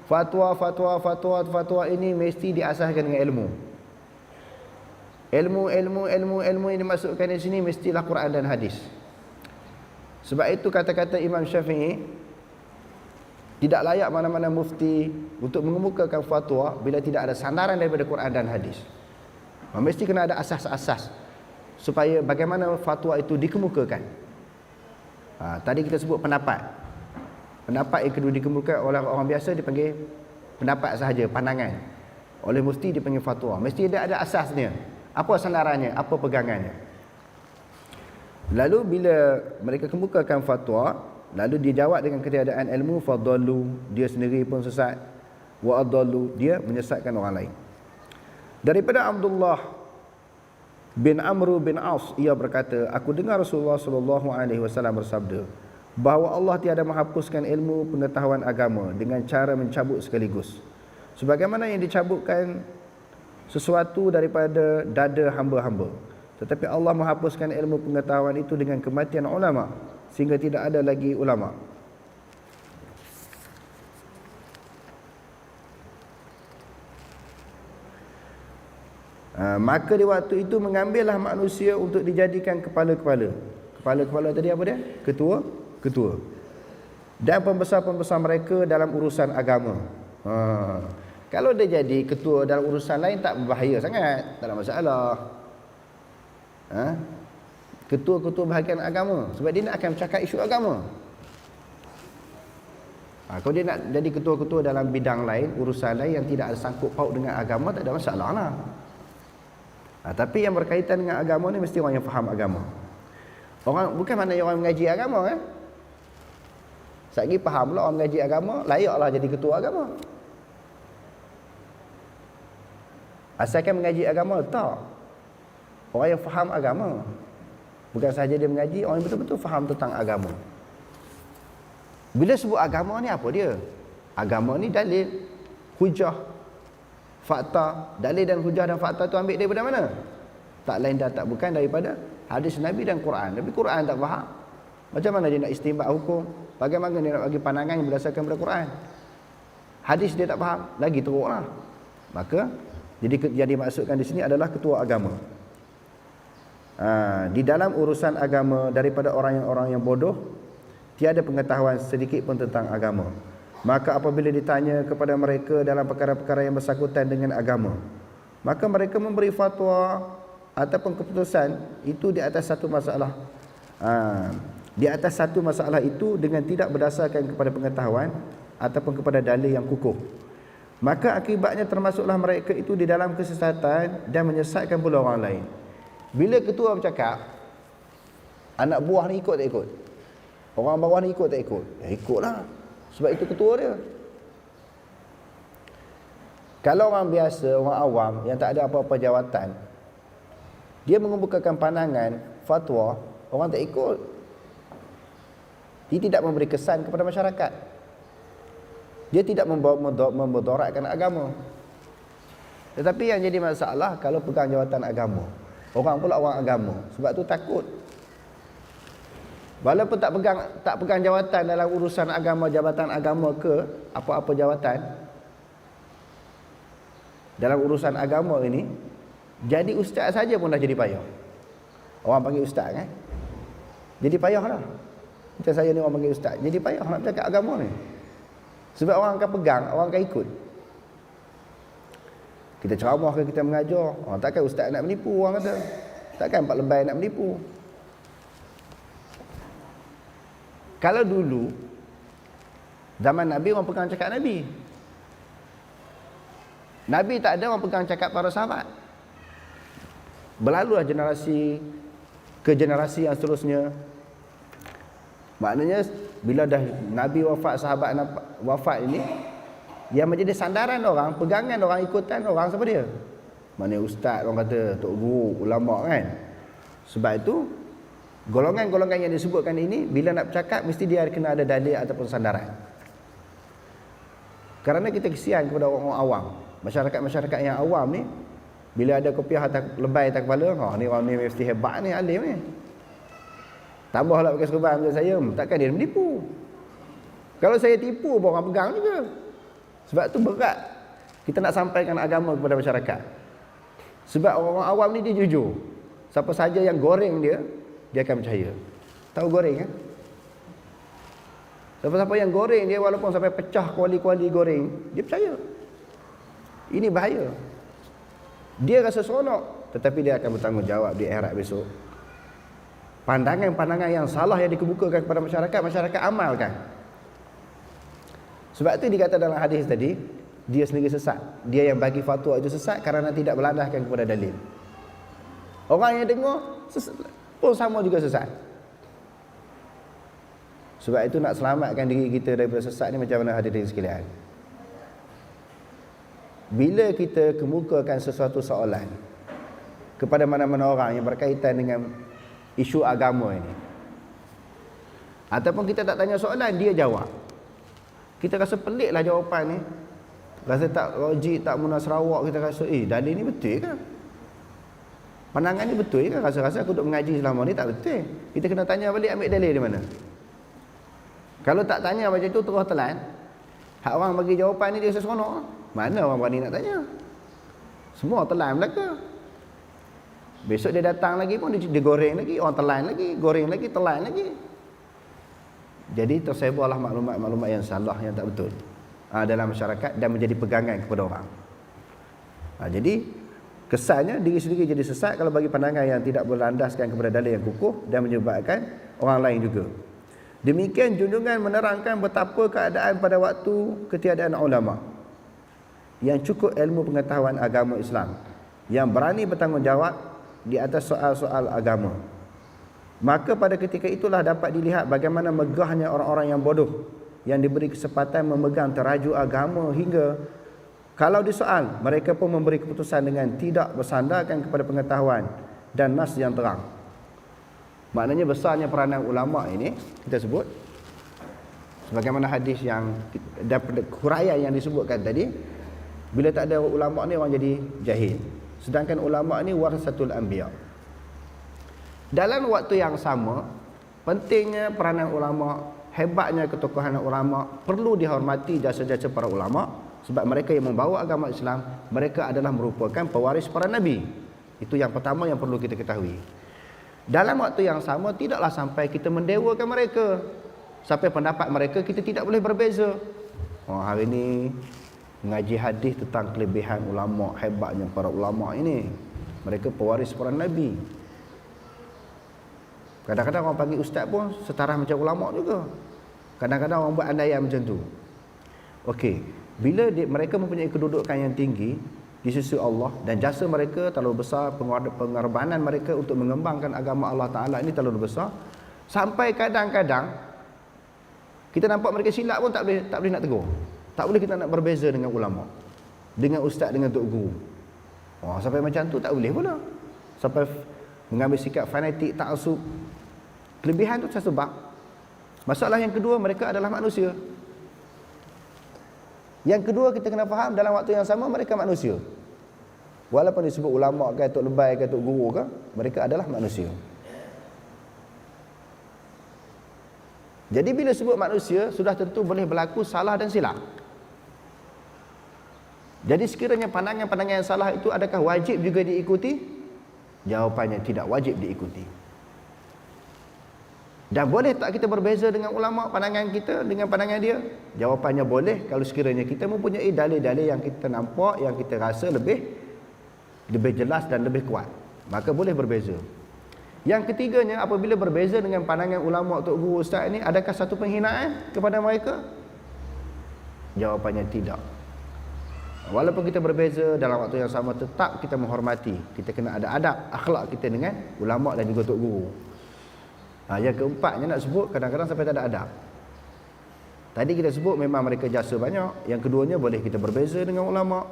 Fatwa ini mesti diasaskan dengan ilmu. Ilmu yang dimasukkan di sini mestilah Quran dan hadis. Sebab itu kata-kata Imam Syafi'i, tidak layak mana-mana mufti untuk mengemukakan fatwa bila tidak ada sandaran daripada Quran dan hadis. Mesti kena ada asas-asas supaya bagaimana fatwa itu dikemukakan. Tadi kita sebut pendapat. Pendapat yang kedua dikemukakan oleh orang biasa dipanggil pendapat sahaja, pandangan. Oleh mufti dipanggil fatwa. Mesti ada asasnya. Apa sandarannya, apa pegangannya. Lalu bila mereka kemukakan fatwa, lalu dia jawab dengan ketiadaan ilmu, fadallu, dia sendiri pun sesat, wa adallu, dia menyesatkan orang lain. Daripada Abdullah bin Amr bin As, ia berkata, aku dengar Rasulullah sallallahu alaihi wasallam bersabda bahawa Allah tiada menghapuskan ilmu pengetahuan agama dengan cara mencabut sekaligus, sebagaimana yang dicabutkan sesuatu daripada dada hamba-hamba. Tetapi Allah menghapuskan ilmu pengetahuan itu dengan kematian ulama, sehingga tidak ada lagi ulama. Maka di waktu itu mengambillah manusia untuk dijadikan kepala-kepala. Kepala-kepala tadi apa dia? Ketua. Dan pembesar-pembesar mereka dalam urusan agama. Kalau dia jadi ketua dalam urusan lain tak berbahaya sangat, tak ada masalah. Ketua-ketua bahagian agama, sebab dia nak akan bercakap isu agama. Kalau dia nak jadi ketua-ketua dalam bidang lain, urusan lain yang tidak ada sangkut paut dengan agama, tak ada masalah lah. Tapi yang berkaitan dengan agama ni mesti orang yang faham agama. Orang bukan maknanya orang mengaji agama kan. Satgi faham pula orang mengaji agama, layaklah jadi ketua agama. Asalkan mengaji agama tak. Orang yang faham agama. Bukan sahaja dia mengaji, orang yang betul-betul faham tentang agama. Bila sebut agama ni apa dia? Agama ni dalil, hujah, fakta. Dalil dan hujah dan fakta tu ambil daripada mana? Tak lain dan tak bukan daripada hadis Nabi dan Quran. Tapi Quran tak faham. Macam mana dia nak istinbat hukum? Bagaimana dia nak bagi pandangan yang berdasarkan pada Quran? Hadis dia tak faham, lagi teruklah. Maka yang dimaksudkan di sini adalah ketua agama. Di dalam urusan agama daripada orang yang bodoh, tiada pengetahuan sedikit pun tentang agama. Maka apabila ditanya kepada mereka dalam perkara-perkara yang bersangkutan dengan agama, maka mereka memberi fatwa ataupun keputusan itu di atas satu masalah. Di atas satu masalah itu dengan tidak berdasarkan kepada pengetahuan ataupun kepada dalil yang kukuh. Maka akibatnya termasuklah mereka itu di dalam kesesatan dan menyesatkan pula orang lain. Bila ketua bercakap, anak buah ni ikut tak ikut? Orang bawah ni ikut tak ikut? Ya ikutlah. Sebab itu ketua dia. Kalau orang biasa, orang awam yang tak ada apa-apa jawatan, dia mengemukakan pandangan, fatwa, orang tak ikut. Dia tidak memberi kesan kepada masyarakat. Dia tidak memudaratkan agama. Tetapi yang jadi masalah kalau pegang jawatan agama, orang pula orang agama. Sebab tu takut. Walaupun tak pegang jawatan dalam urusan agama, jabatan agama ke apa-apa jawatan dalam urusan agama ini, jadi ustaz saja pun dah jadi payah. Orang panggil ustaz kan? Jadi payah lah. Macam saya ni orang panggil ustaz, jadi payah nak bercakap agama ni. Sebab orang akan pegang, orang akan ikut. Kita ceramah ke, kita mengajar, orang takkan ustaz nak menipu, orang kata. Takkan Pak Lebay nak menipu. Kalau dulu zaman Nabi, orang pegang cakap Nabi. Nabi tak ada, orang pegang cakap para sahabat. Berlalulah generasi ke generasi yang seterusnya. Maknanya bila dah Nabi wafat, sahabat wafat ini, yang menjadi sandaran orang, pegangan orang, ikutan orang, siapa dia? Maknanya ustaz, orang kata, tok guru, ulama kan. Sebab itu golongan-golongan yang disebutkan ini, bila nak bercakap mesti dia kena ada dalil ataupun sandaran. Kerana kita kesian kepada orang-orang awam, masyarakat-masyarakat yang awam ni, bila ada kopiah lebay atas kepala, ni orang ni mesti hebat ni, alim ni. Tambahlah pakai serban macam saya, takkan dia menipu. Kalau saya tipu pun orang pegang juga. Sebab tu berat kita nak sampaikan agama kepada masyarakat. Sebab orang-orang awam ni dia jujur. Siapa saja yang goreng dia akan percaya. Tahu goreng kan? Siapa-siapa yang goreng dia, walaupun sampai pecah kuali-kuali goreng, dia percaya. Ini bahaya. Dia rasa seronok, tetapi dia akan bertanggungjawab di akhirat besok. Pandangan-pandangan yang salah yang dikemukakan kepada masyarakat, masyarakat amalkan. Sebab itu dikata dalam hadis tadi, dia sendiri sesat. Dia yang bagi fatwa itu sesat kerana tidak berlandaskan kepada dalil. Orang yang dengar pun sama juga sesat. Sebab itu nak selamatkan diri kita daripada sesat ni, macam mana hadirin sekalian? Bila kita kemukakan sesuatu soalan kepada mana-mana orang yang berkaitan dengan isu agama ini, ataupun kita tak tanya soalan, dia jawab, kita rasa peliklah jawapan ni, rasa tak logik, tak munah Sarawak. Kita rasa dalil ni betul ke? Pandangan ni betul ke? Rasa-rasa aku duduk mengaji selama ni tak betul. Kita kena tanya balik, ambil dalil di mana. Kalau tak tanya macam tu, terus telan, hak orang bagi jawapan ni dia rasa seronok. Mana orang berani nak tanya? Semua telan belaka. Besok dia datang lagi pun dia goreng lagi, orang telan lagi, goreng lagi, telan lagi. Jadi tersebarlah maklumat-maklumat yang salah, yang tak betul dalam masyarakat dan menjadi pegangan kepada orang. Jadi kesannya diri sendiri jadi sesat kalau bagi pandangan yang tidak berlandaskan kepada dalil yang kukuh dan menyebabkan orang lain juga. Demikian junjungan menerangkan betapa keadaan pada waktu ketiadaan ulama yang cukup ilmu pengetahuan agama Islam, yang berani bertanggungjawab di atas soal-soal agama. Maka pada ketika itulah dapat dilihat bagaimana megahnya orang-orang yang bodoh yang diberi kesempatan memegang teraju agama, hingga kalau disoal mereka pun memberi keputusan dengan tidak bersandarkan kepada pengetahuan dan nas yang terang. Maknanya besarnya peranan ulama ini kita sebut sebagaimana hadis yang daripada huraian yang disebutkan tadi, bila tak ada ulama ni orang jadi jahil, sedangkan ulama ni warasatul anbiya. Dalam waktu yang sama, pentingnya peranan ulama, hebatnya ketokohan ulama, perlu dihormati jasa-jasa para ulama, sebab mereka yang membawa agama Islam, mereka adalah merupakan pewaris para nabi. Itu yang pertama yang perlu kita ketahui. Dalam waktu yang sama, tidaklah sampai kita mendewakan mereka, sampai pendapat mereka kita tidak boleh berbeza. Hari ini mengaji hadis tentang kelebihan ulama, hebatnya para ulama ini, mereka pewaris para nabi. Kadang-kadang orang panggil ustaz pun setara macam ulama juga. Kadang-kadang orang buat andaian macam tu. Okey, bila mereka mempunyai kedudukan yang tinggi di sisi Allah dan jasa mereka terlalu besar, pengorbanan mereka untuk mengembangkan agama Allah Ta'ala ini terlalu besar, sampai kadang-kadang kita nampak mereka silap pun tak boleh nak tegur. Tak boleh kita nak berbeza dengan ulama, dengan ustaz, dengan tok guru. Sampai macam tu tak boleh pula. Sampai mengambil sikap fanatik, ta'assub. Kelebihan tu satu sebab. Masalah yang kedua, mereka adalah manusia. Yang kedua, kita kena faham dalam waktu yang sama mereka manusia. Walaupun disebut ulama ke, tok lebay ke, tok guru ke, mereka adalah manusia. Jadi bila sebut manusia, sudah tentu boleh berlaku salah dan silap. Jadi sekiranya pandangan-pandangan yang salah itu adakah wajib juga diikuti? Jawapannya tidak wajib diikuti. Dan boleh tak kita berbeza dengan ulama, pandangan kita dengan pandangan dia? Jawapannya boleh kalau sekiranya kita mempunyai dalil-dalil yang kita nampak, yang kita rasa lebih jelas dan lebih kuat, maka boleh berbeza. Yang ketiganya, apabila berbeza dengan pandangan ulama, tok guru, ustaz ini, adakah satu penghinaan kepada mereka? Jawapannya tidak. Walaupun kita berbeza, dalam waktu yang sama tetap kita menghormati. Kita kena ada adab, akhlak kita dengan ulama dan juga tok guru. Yang keempatnya nak sebut, kadang-kadang sampai tak ada adab. Tadi kita sebut memang mereka jasa banyak. Yang keduanya, boleh kita berbeza dengan ulama.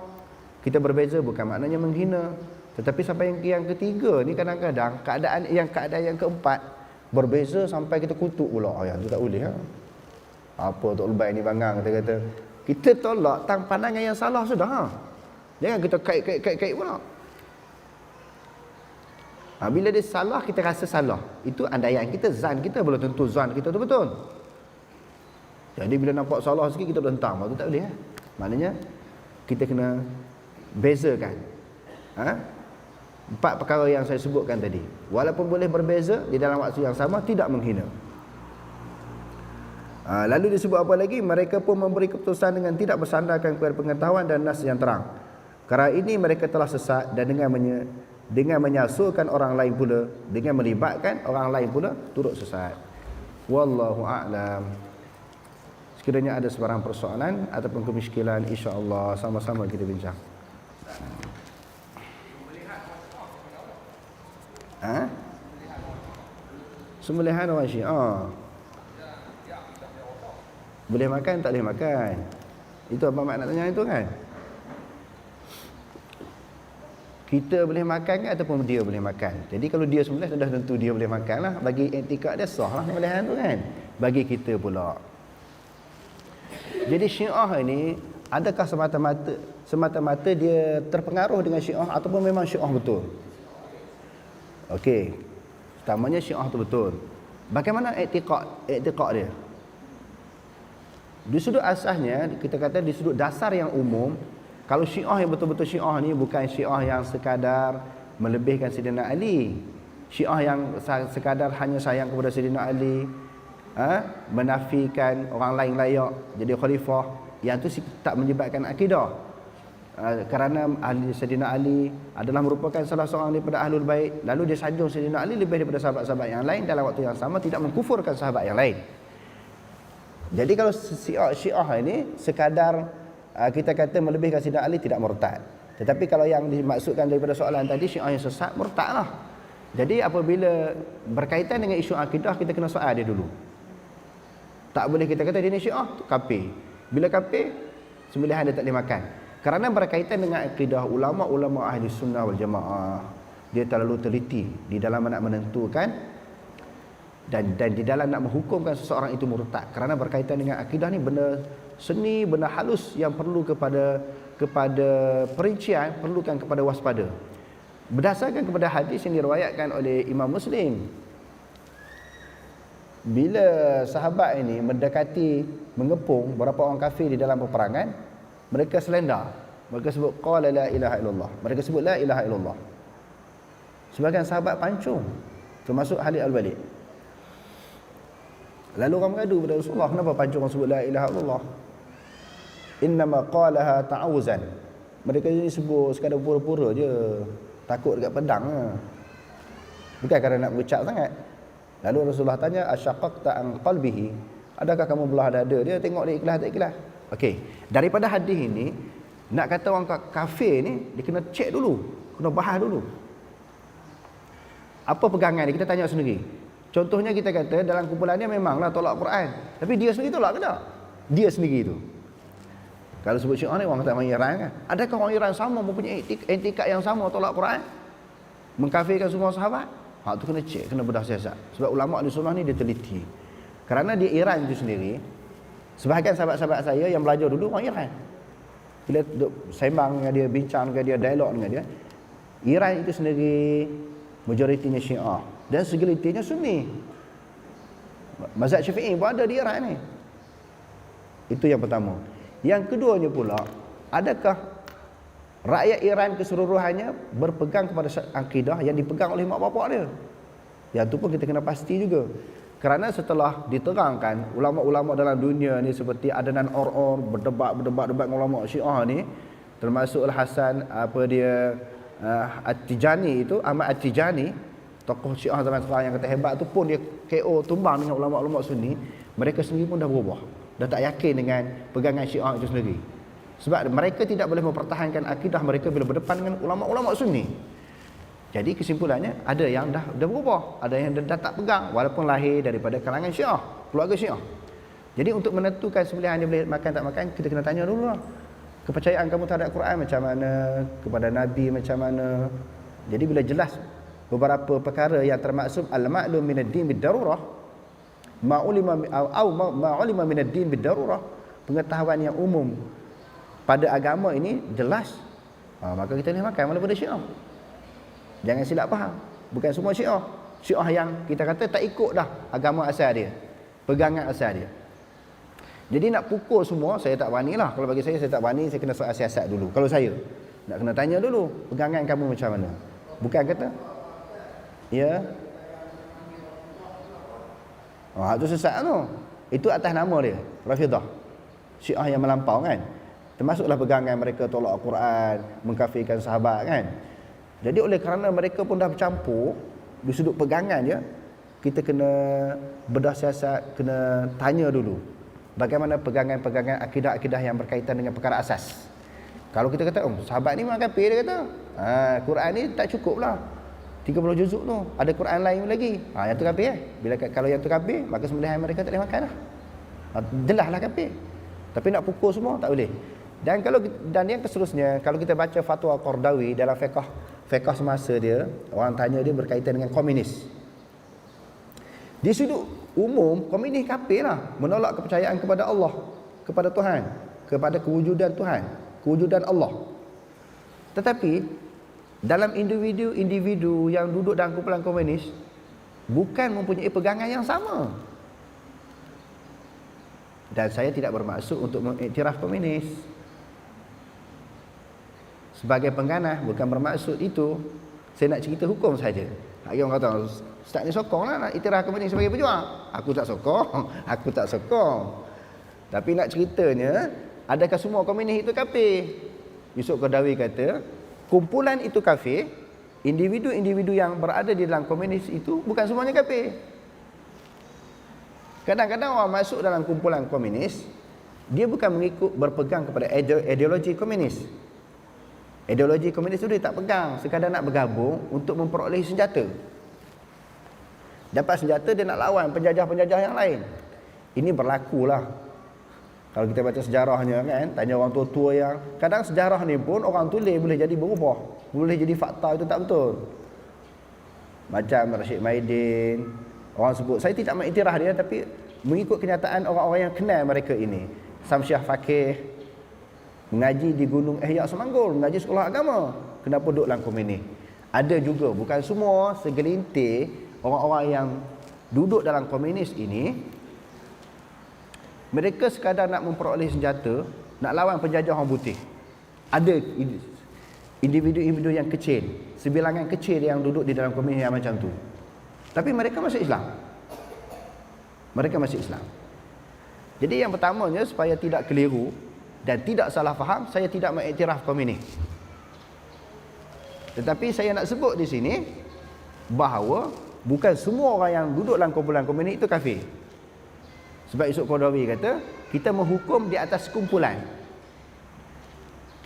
Kita berbeza bukan maknanya menghina. Tetapi sampai yang ketiga ni, kadang-kadang keadaan yang keempat, berbeza sampai kita kutuk pula. Yang tu tak boleh. Apa Tok Lebay ni bangang, kata-kata. Kita tolak tang pandangan yang salah sudah. Jangan kita kait pula. Bila dia salah, kita rasa salah. Itu andaian kita, zan kita, belum tentu zan kita tu betul. Jadi bila nampak salah sikit, kita berhentang. Itu tak boleh. Maknanya kita kena bezakan. Empat perkara yang saya sebutkan tadi. Walaupun boleh berbeza, di dalam waktu yang sama tidak menghina. Lalu disebut apa lagi? Mereka pun memberi keputusan dengan tidak bersandarkan kepada pengetahuan dan nas yang terang. Kerana ini mereka telah sesat, dan dengan menyasulkan orang lain pula, dengan melibatkan orang lain pula, turut sesat. Wallahu a'lam. Sekiranya ada sebarang persoalan ataupun kemiskinan, insya-Allah sama-sama kita bincang. Sembelihan orang Syiah. Boleh makan, tak boleh makan. Itu apa makna tanya itu kan? Kita boleh makan ke ataupun dia boleh makan? Jadi kalau dia sembelih, sudah tentu dia boleh makan lah. Bagi etika dia sah lah sembelihan tu kan. Bagi kita pula. Jadi Syiah ini, adakah semata-mata dia terpengaruh dengan Syiah ataupun memang Syiah betul? Okey. Pertamanya Syiah tu betul. Bagaimana etikad dia? Di sudut asasnya, kita kata di sudut dasar yang umum, kalau Syiah yang betul-betul Syiah ni bukan Syiah yang sekadar melebihkan Sayyidina Ali. Syiah yang sekadar hanya sayang kepada Sayyidina Ali, menafikan orang lain layak jadi khalifah, yang tu tak menyebabkan akidah. Kerana Sayyidina Ali adalah merupakan salah seorang daripada Ahlul Bait, lalu dia sanjung Sayyidina Ali lebih daripada sahabat-sahabat yang lain, dalam waktu yang sama tidak mengkufurkan sahabat yang lain. Jadi kalau Syiah ini sekadar kita kata melebihkan Sayyidina Ali tidak murtad. Tetapi kalau yang dimaksudkan daripada soalan tadi Syiah yang sesat, murtad lah. Jadi apabila berkaitan dengan isu akidah, kita kena soal dia dulu. Tak boleh kita kata dia ni Syiah, tu kafir. Bila kafir, sembelihan dia tak boleh makan. Kerana berkaitan dengan akidah ulama-ulama ahli sunnah wal jamaah, dia terlalu teliti di dalam nak menentukan dan di dalam nak menghukumkan seseorang itu murtad. Kerana berkaitan dengan akidah ni benda seni, benda halus yang perlu kepada perincian, perlukan kepada waspada. Berdasarkan kepada hadis yang diriwayatkan oleh Imam Muslim, bila sahabat ini mendekati mengepung beberapa orang kafir di dalam peperangan, mereka selendar. Mereka sebut qala la ilaha illallah. Mereka sebut la ilaha illallah. Sebagian sahabat pancung, termasuk Khalid Al-Walid. Lalu orang mengadu kepada Rasulullah, kenapa pancung orang sebut la ilaha illallah? Innama qalaha ta'awuzan. Mereka ini sebut sekadar pura-pura je, takut dekat pedang lah. Bukan kerana nak mengucap sangat. Lalu Rasulullah tanya, asyaqaqta an qalbihi, adakah kamu belah dada dia tengok dia ikhlas tak ikhlas? Okey, daripada hadis ini nak kata orang kafir ni dia kena cek dulu, kena bahas dulu. Apa pegangan dia, kita tanya sendiri. Contohnya kita kata dalam kumpulannya memanglah tolak Quran, tapi dia sendiri tolak ke tak? Dia sendiri tu. Kalau sebut Syiah ni orang tak main Iran kan? Adakah orang Iran sama mempunyai etikad yang sama tolak Quran? Mengkafirkan semua sahabat? Hak tu kena cek, kena bedah siasat. Sebab ulama di sunnah ni dia teliti. Kerana di Iran itu sendiri, sebahagian sahabat-sahabat saya yang belajar dulu orang Iran. Bila duk sembang dengan dia, bincang dengan dia, dialog dengan dia, Iran itu sendiri majoritinya Syiah dan segelitinya Sunni. Mazhab Syafi'i pun ada di Iran ni. Itu yang pertama. Yang keduanya pula, adakah rakyat Iran keseluruhannya berpegang kepada akidah yang dipegang oleh mak bapak dia? Yang tu pun kita kena pasti juga. Kerana setelah diterangkan ulama-ulama dalam dunia ni seperti Adnan Or berdebat dengan ulama Syiah ni, termasuk Al-Hasan At-Tijani itu, Ahmad At-Tijani, tokoh Syiah zaman sekarang yang kata hebat tu pun dia KO tumbang dengan ulama-ulama Sunni. Mereka sendiri pun dah berubah, dah tak yakin dengan pegangan Syiah itu sendiri. Sebab mereka tidak boleh mempertahankan akidah mereka bila berdepan dengan ulama-ulama Sunni. Jadi kesimpulannya ada yang dah berubah, ada yang dah tak pegang walaupun lahir daripada kalangan Syiah, keluarga Syiah. Jadi untuk menentukan sembelihan dia boleh makan tak makan, kita kena tanya dulu lah. Kepercayaan kamu terhadap Quran macam mana, kepada Nabi macam mana. Jadi bila jelas beberapa perkara yang termaksud al-ma'lum min ad-din bid-darurah, ma'ulima min ad-din bid-darurah, pengetahuan yang umum pada agama ini jelas, maka kita boleh makan walaupun dia Syiah. Jangan silap faham, bukan semua Syiah. Syiah yang kita kata tak ikut dah agama asal dia, pegangan asal dia. Jadi nak pukul semua, saya tak berani lah. Kalau bagi saya tak berani, saya kena soal siasat dulu. Kalau saya nak kena tanya dulu, pegangan kamu macam mana. Bukan kata ya, itu sesat tu. Itu atas nama dia, Rafidah, Syiah yang melampau kan. Termasuklah pegangan mereka tolak Al-Quran, mengkafirkan sahabat kan. Jadi oleh kerana mereka pun dah bercampur di sudut pegangan dia, kita kena bedah siasat, kena tanya dulu bagaimana pegangan-pegangan akidah-akidah yang berkaitan dengan perkara asas. Kalau kita kata, sahabat ni memang kafir, dia kata, Quran ni tak cukup lah 30 juzuk tu, ada Quran lain lagi, yang tu kafir kalau yang tu kafir, maka sembelihan mereka tak boleh makan lah. Jelas lah kafir. Tapi nak pukul semua tak boleh. Dan yang seterusnya, kalau kita baca fatwa Qardawi dalam fiqh semasa dia, orang tanya dia berkaitan dengan komunis. Di sudut umum, komunis kafir lah, menolak kepercayaan kepada Allah, kepada Tuhan, kepada kewujudan Tuhan, kewujudan Allah. Tetapi dalam individu yang duduk dalam kumpulan komunis bukan mempunyai pegangan yang sama. Dan saya tidak bermaksud untuk mengiktiraf komunis sebagai pengganah, bukan bermaksud itu. Saya nak cerita hukum saja. Orang kata, Ustaz ni sokong lah nak iktiraf komunis sebagai pejuang. Aku tak sokong. Tapi nak ceritanya, adakah semua komunis itu kafir? Yusuf Qardawi kata, kumpulan itu kafir, individu-individu yang berada di dalam komunis itu bukan semuanya kafir. Kadang-kadang orang masuk dalam kumpulan komunis, dia bukan berpegang kepada ideologi komunis. Ideologi komunis itu dia tak pegang, sekadar nak bergabung untuk memperoleh senjata. Dapat senjata, dia nak lawan penjajah-penjajah yang lain. Ini berlakulah. Kalau kita baca sejarahnya kan, tanya orang tua-tua yang kadang sejarah ni pun orang tulis boleh jadi berubah, boleh jadi fakta itu tak betul. Macam Rashid Maidin, orang sebut, saya tidak mengiktiraf dia, tapi mengikut kenyataan orang-orang yang kenal mereka ini. Samsyah Fakih mengaji di Gunung Ihya Semanggul, mengaji sekolah agama. Kenapa duduk dalam komunis? Ada juga, bukan semua, segelintir orang-orang yang duduk dalam komunis ini, mereka sekadar nak memperoleh senjata, nak lawan penjajah orang putih. Ada individu-individu yang kecil, sebilangan kecil yang duduk di dalam komunis yang macam tu. Tapi mereka masih Islam. Mereka masih Islam. Jadi yang pertamanya, supaya tidak keliru dan tidak salah faham, saya tidak mengiktiraf komunis. Tetapi saya nak sebut di sini bahawa bukan semua orang yang duduk dalam kumpulan komunis itu kafir. Sebab Yusuf Qaradawi kata, kita menghukum di atas kumpulan.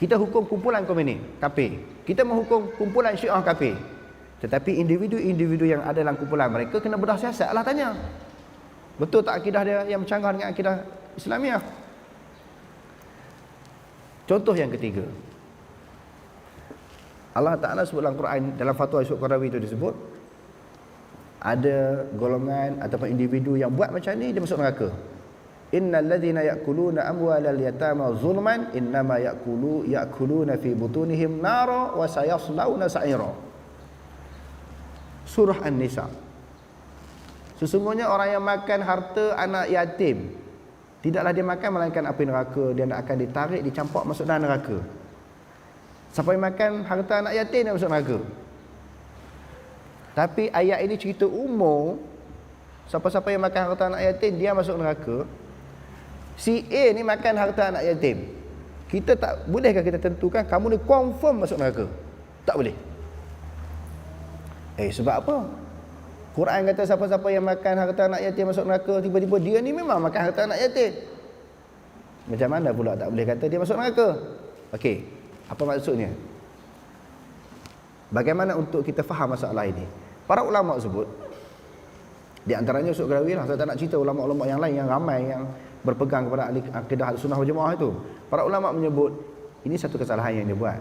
Kita hukum kumpulan komunis, kafir. Kita menghukum kumpulan Syiah, kafir. Tetapi individu-individu yang ada dalam kumpulan mereka kena bedah siasat. Allah tanya, betul tak akidah dia yang bercanggah dengan akidah Islamiah? Contoh yang ketiga, Allah Ta'ala sebut dalam Quran, dalam fatwa Yusuf Qaradawi itu disebut, ada golongan ataupun individu yang buat macam ni, dia masuk neraka. Innal ladzina ya'kuluna amwalal yatama zulman innama ya'kuluna fi butunihim nara wa sayaslawna sa'ira. Surah An-Nisa. Sesungguhnya orang yang makan harta anak yatim, tidaklah dia makan melainkan api neraka, dia akan ditarik, dicampak masuk dalam neraka. Siapa yang makan harta anak yatim, dia masuk neraka. Tapi ayat ini cerita umum, siapa-siapa yang makan harta anak yatim, dia masuk neraka. Si A ni makan harta anak yatim, kita tak bolehkah kita tentukan kamu ni confirm masuk neraka? Tak boleh. Sebab apa? Quran kata siapa-siapa yang makan harta anak yatim masuk neraka, tiba-tiba dia ni memang makan harta anak yatim. Macam mana pula tak boleh kata dia masuk neraka? Okey, apa maksudnya? Bagaimana untuk kita faham masalah ini? Para ulama sebut, di antaranya Yusuf Qaradawi lah, saya tak nak cerita ulama-ulama yang lain yang ramai yang berpegang kepada akidah Ahlussunnah wal Jamaah itu. Para ulama menyebut ini satu kesalahan yang dia buat.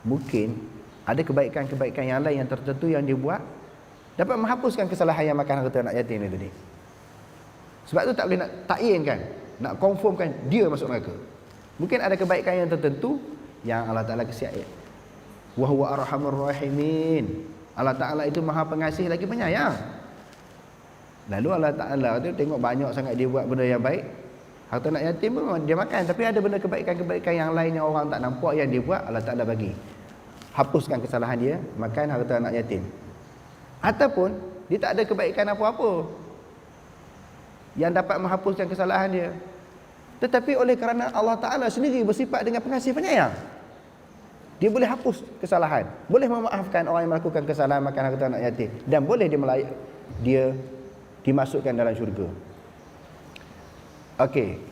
Mungkin ada kebaikan-kebaikan yang lain yang tertentu yang dia buat dapat menghapuskan kesalahan yang makan harta anak yatim itu tadi. Sebab tu tak boleh nak takyinkan, nak confirmkan dia masuk neraka. Mungkin ada kebaikan yang tertentu yang Allah Ta'ala kasi ayat, wa huwa arhamur rahimin. Allah Ta'ala itu maha pengasih lagi penyayang. Lalu Allah Ta'ala tu tengok banyak sangat dia buat benda yang baik, harta anak yatim pun dia makan. Tapi ada benda kebaikan-kebaikan yang lain yang orang tak nampak yang dia buat, Allah Ta'ala bagi. Hapuskan kesalahan dia makan harta anak yatim. Ataupun dia tak ada kebaikan apa-apa yang dapat menghapuskan kesalahan dia, tetapi oleh kerana Allah Ta'ala sendiri bersifat dengan pengasih penyayang, dia boleh hapus kesalahan, boleh memaafkan orang yang melakukan kesalahan makan harta anak yatim, dan boleh dia dimasukkan dalam syurga. Okey,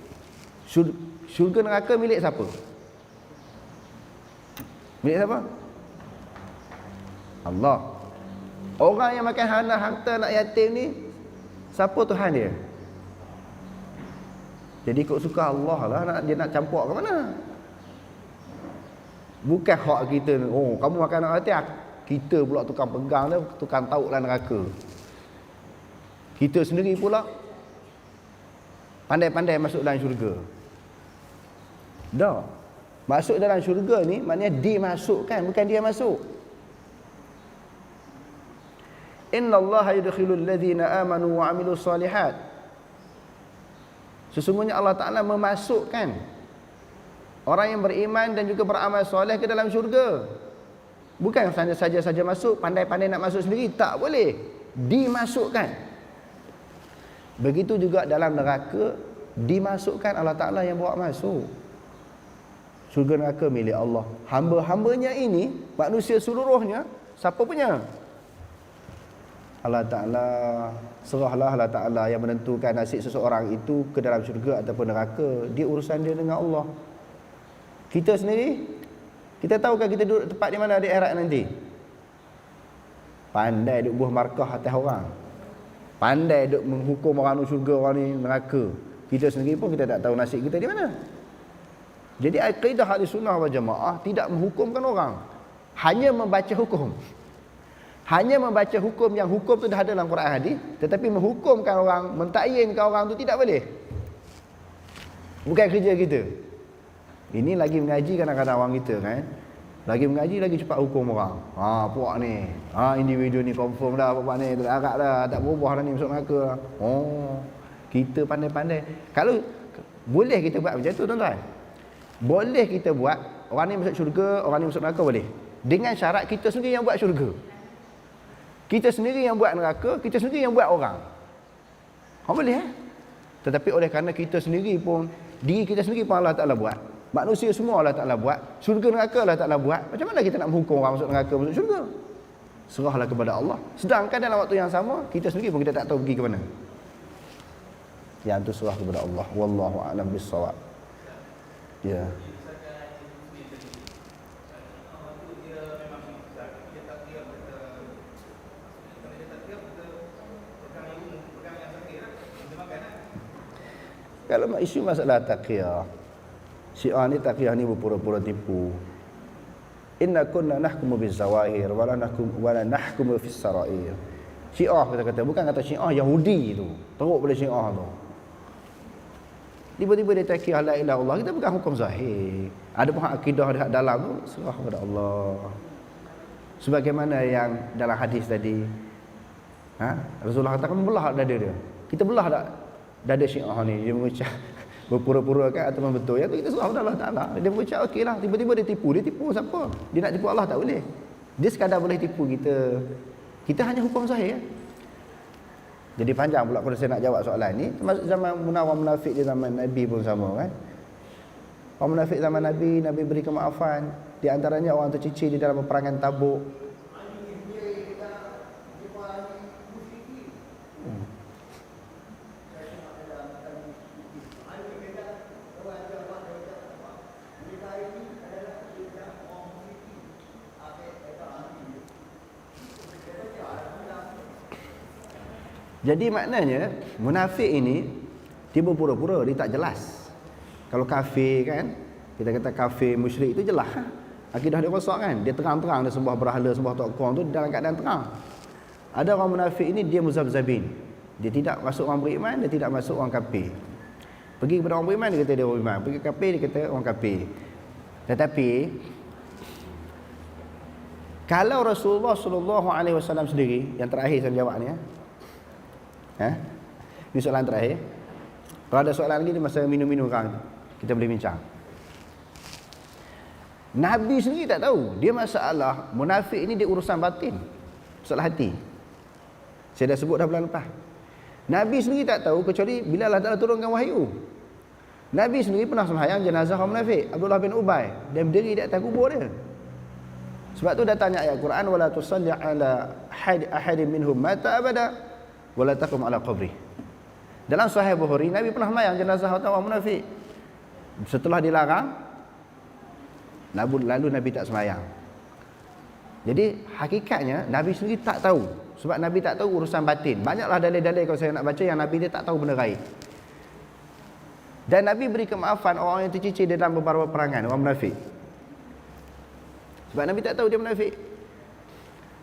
syurga neraka milik siapa? Milik siapa? Allah. Orang yang makan harta anak yatim ni, siapa Tuhan dia? Jadi ikut suka Allah lah, dia nak campur ke mana? Bukan hak kita, oh kamu makan anak yatim, kita pula tukang pegang dia, tukang tauk dalam neraka. Kita sendiri pula pandai-pandai masuk dalam syurga. Dah. Masuk dalam syurga ni maknanya dimasukkan, bukan dia masuk. Innallaha yudkhilul ladzina amanu wa 'amilus solihat. Sesungguhnya Allah Ta'ala memasukkan orang yang beriman dan juga beramal soleh ke dalam syurga. Bukan saja masuk, pandai-pandai nak masuk sendiri, tak boleh. Dimasukkan. Begitu juga dalam neraka, dimasukkan, Allah Ta'ala yang bawa masuk. Syurga neraka milik Allah. Hamba-hambanya ini, manusia seluruhnya, siapa punya? Allah Ta'ala, serahlah Allah Ta'ala yang menentukan nasib seseorang itu ke dalam syurga ataupun neraka. Dia urusan dia dengan Allah. Kita sendiri, kita tahukah kita duduk tepat di mana di akhirat nanti? Pandai duk buah markah atas orang, pandai duk menghukum orang ni syurga, orang ni neraka. Kita sendiri pun kita tak tahu nasib kita di mana. Jadi akidah ahli sunnah wal jamaah tidak menghukumkan orang, hanya membaca hukum. Hanya membaca hukum yang hukum tu dah ada dalam Quran hadis, tetapi menghukumkan orang, mentakyinkan orang tu tidak boleh. Bukan kerja kita. Ini lagi mengaji kadang-kadang orang kita kan. Lagi mengaji lagi cepat hukum orang. Puak ni. Individu ni confirm dah puak ni, tak agak dah, tak berubah dah ni masuk neraka dah. Kita pandai-pandai. Kalau boleh kita buat macam tu tuan-tuan. Boleh kita buat orang ni masuk syurga, orang ni masuk neraka boleh. Dengan syarat kita sendiri yang buat syurga. Kita sendiri yang buat neraka, kita sendiri yang buat orang. Boleh Tetapi oleh kerana kita sendiri pun, diri kita sendiri pun Allah Ta'ala buat. Manusia semua Allah Ta'ala buat. Syurga neraka Allah Ta'ala buat. Macam mana kita nak menghukum orang masuk neraka, masuk syurga? Serahlah kepada Allah. Sedangkan dalam waktu yang sama, kita sendiri pun kita tak tahu pergi ke mana. Yang itu serah kepada Allah. Wallahu a'lam bissawab. Ya. Kalau isu masalah taqiyah, Syiah ni taqiyah ni berpura-pura tipu. Inna kunna nahkumu bizawahir wa la nahkumu fis sarair. Syiah kata bukan kata Syiah Yahudi tu. Teruk pada Syiah tu. Tiba-tiba dia taqiyah la ilaha illallah, kita bukan hukum zahir. Ada pun akidah dekat dalam tu serah kepada Allah. Sebagaimana yang dalam hadis tadi, Rasulullah katakan belah dada dia. Kita belah tak dada Syiah ni, dia mengucap berpura-pura kan ataupun betul. Yang tu kita serah kepada Allah Ta'ala. Dia mengucap okeylah, tiba-tiba dia tipu. Dia tipu siapa? Dia nak tipu Allah tak boleh. Dia sekadar boleh tipu kita. Kita hanya hukum zahir. Jadi panjang pula kalau saya nak jawab soalan ni. Termasuk zaman orang munafik di zaman Nabi pun sama kan. Orang munafik zaman Nabi, Nabi beri kemaafan. Di antaranya orang tercicir di dalam peperangan Tabuk. Jadi maknanya munafik ini dia berpura-pura, dia tak jelas. Kalau kafir kan, kita kata kafir musyrik itu jelas. Akidah dia rosak kan, dia terang-terang dia sembah berhala, sembah tokong tu dalam keadaan terang. Ada orang munafik ini dia muzabzabin. Dia tidak masuk orang beriman, dia tidak masuk orang kafir. Pergi kepada orang beriman dia kata dia orang beriman, pergi ke kafir dia kata orang kafir. Tetapi kalau Rasulullah SAW sendiri, yang terakhir saya jawab ni ini soalan terakhir. Kalau ada soalan lagi di masa minum-minum orang, kita boleh bincang. Nabi sendiri tak tahu. Dia masalah munafik ini dia urusan batin, masalah hati. Saya dah sebut dah bulan lepas. Nabi sendiri tak tahu kecuali bila Allah Ta'ala turunkan wahyu. Nabi sendiri pernah sembahyang jenazah orang munafik, Abdullah bin Ubay, dan berdiri di atas kubur dia. Sebab tu datangnya ayat Quran, wala tusalli ala ahadin minhum mata abada wala taqum ala qabri. Dalam Sahih Bukhari, Nabi pernah sembahyang jenazah orang munafik. Setelah dilarang, lalu Nabi tak sembahyang. Jadi hakikatnya Nabi sendiri tak tahu. Sebab Nabi tak tahu urusan batin. Banyaklah dalil-dalil kalau saya nak baca yang Nabi dia tak tahu benda gaib. Dan Nabi beri kemaafan orang yang tercicir dalam beberapa perangan, orang munafik. Sebab Nabi tak tahu dia munafik.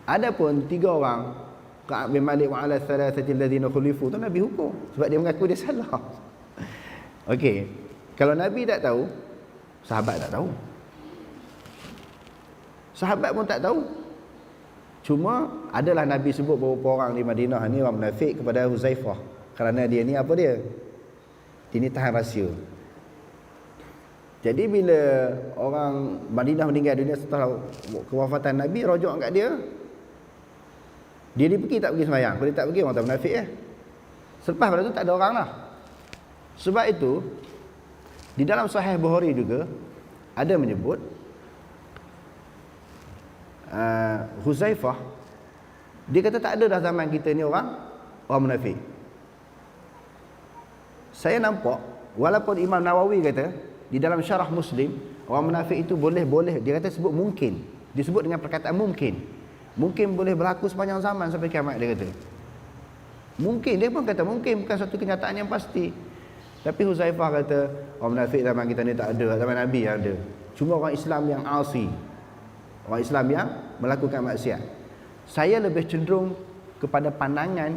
Adapun 3 orang, Ka'ab bin Malik wa ala thalathati alladhina khulifu, tu Nabi hukum sebab dia mengaku dia salah. Okey. Kalau Nabi tak tahu, sahabat tak tahu. Sahabat pun tak tahu. Cuma adalah Nabi sebut beberapa orang di Madinah ni orang munafik kepada Huzaifah. Kerana dia ni apa dia? Dia ni tahan rahsia. Jadi bila orang Madinah meninggal dunia setelah kewafatan Nabi, rujuk kat dia. Dia pergi tak pergi sembahyang. Kalau dia tak pergi, orang tak munafik Selepas pada tu tak ada orang lah. Sebab itu di dalam Sahih Bukhari juga ada menyebut Huzaifah Dia kata tak ada dah zaman kita ni orang munafik. Saya nampak walaupun Imam Nawawi kata di dalam syarah Muslim, orang munafik itu boleh, dia kata sebut mungkin. Disebut dengan perkataan mungkin. Mungkin boleh berlaku sepanjang zaman sampai kiamat, dia kata. Mungkin, dia pun kata mungkin, bukan satu kenyataan yang pasti. Tapi Huzaifah kata, orang munafik zaman kita ni tak ada, zaman Nabi yang ada. Cuma orang Islam yang asi, orang Islam yang melakukan maksiat. Saya lebih cenderung kepada pandangan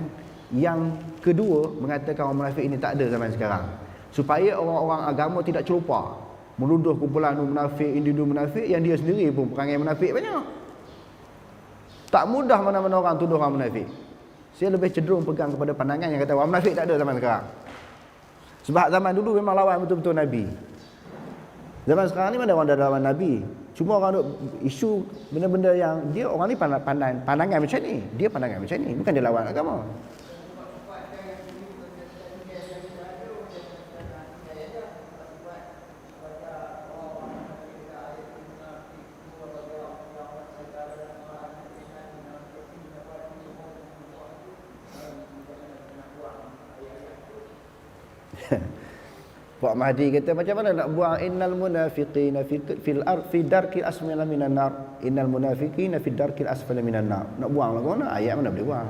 yang kedua, mengatakan orang munafik ini tak ada zaman sekarang. Supaya orang-orang agama tidak celupa menuduh kumpulan munafik, individu munafik, yang dia sendiri pun perangai munafik banyak. Tak mudah mana-mana orang tuduh orang munafik. Saya lebih cenderung pegang kepada pandangan yang kata orang munafik tak ada zaman sekarang. Sebab zaman dulu memang lawan betul-betul Nabi. Zaman sekarang ni mana orang dah lawan Nabi. Cuma orang duk isu benda-benda yang dia orang ni pandangan macam ni. Dia pandangan macam ni, bukan dia lawan agama. Pak Mahdi kata macam mana nak buang innal munafiqina fi darkil asfali minan nar, innal munafiqina fi darkil asfali minan nar. Nak buang lah mana? Ayat mana boleh buang?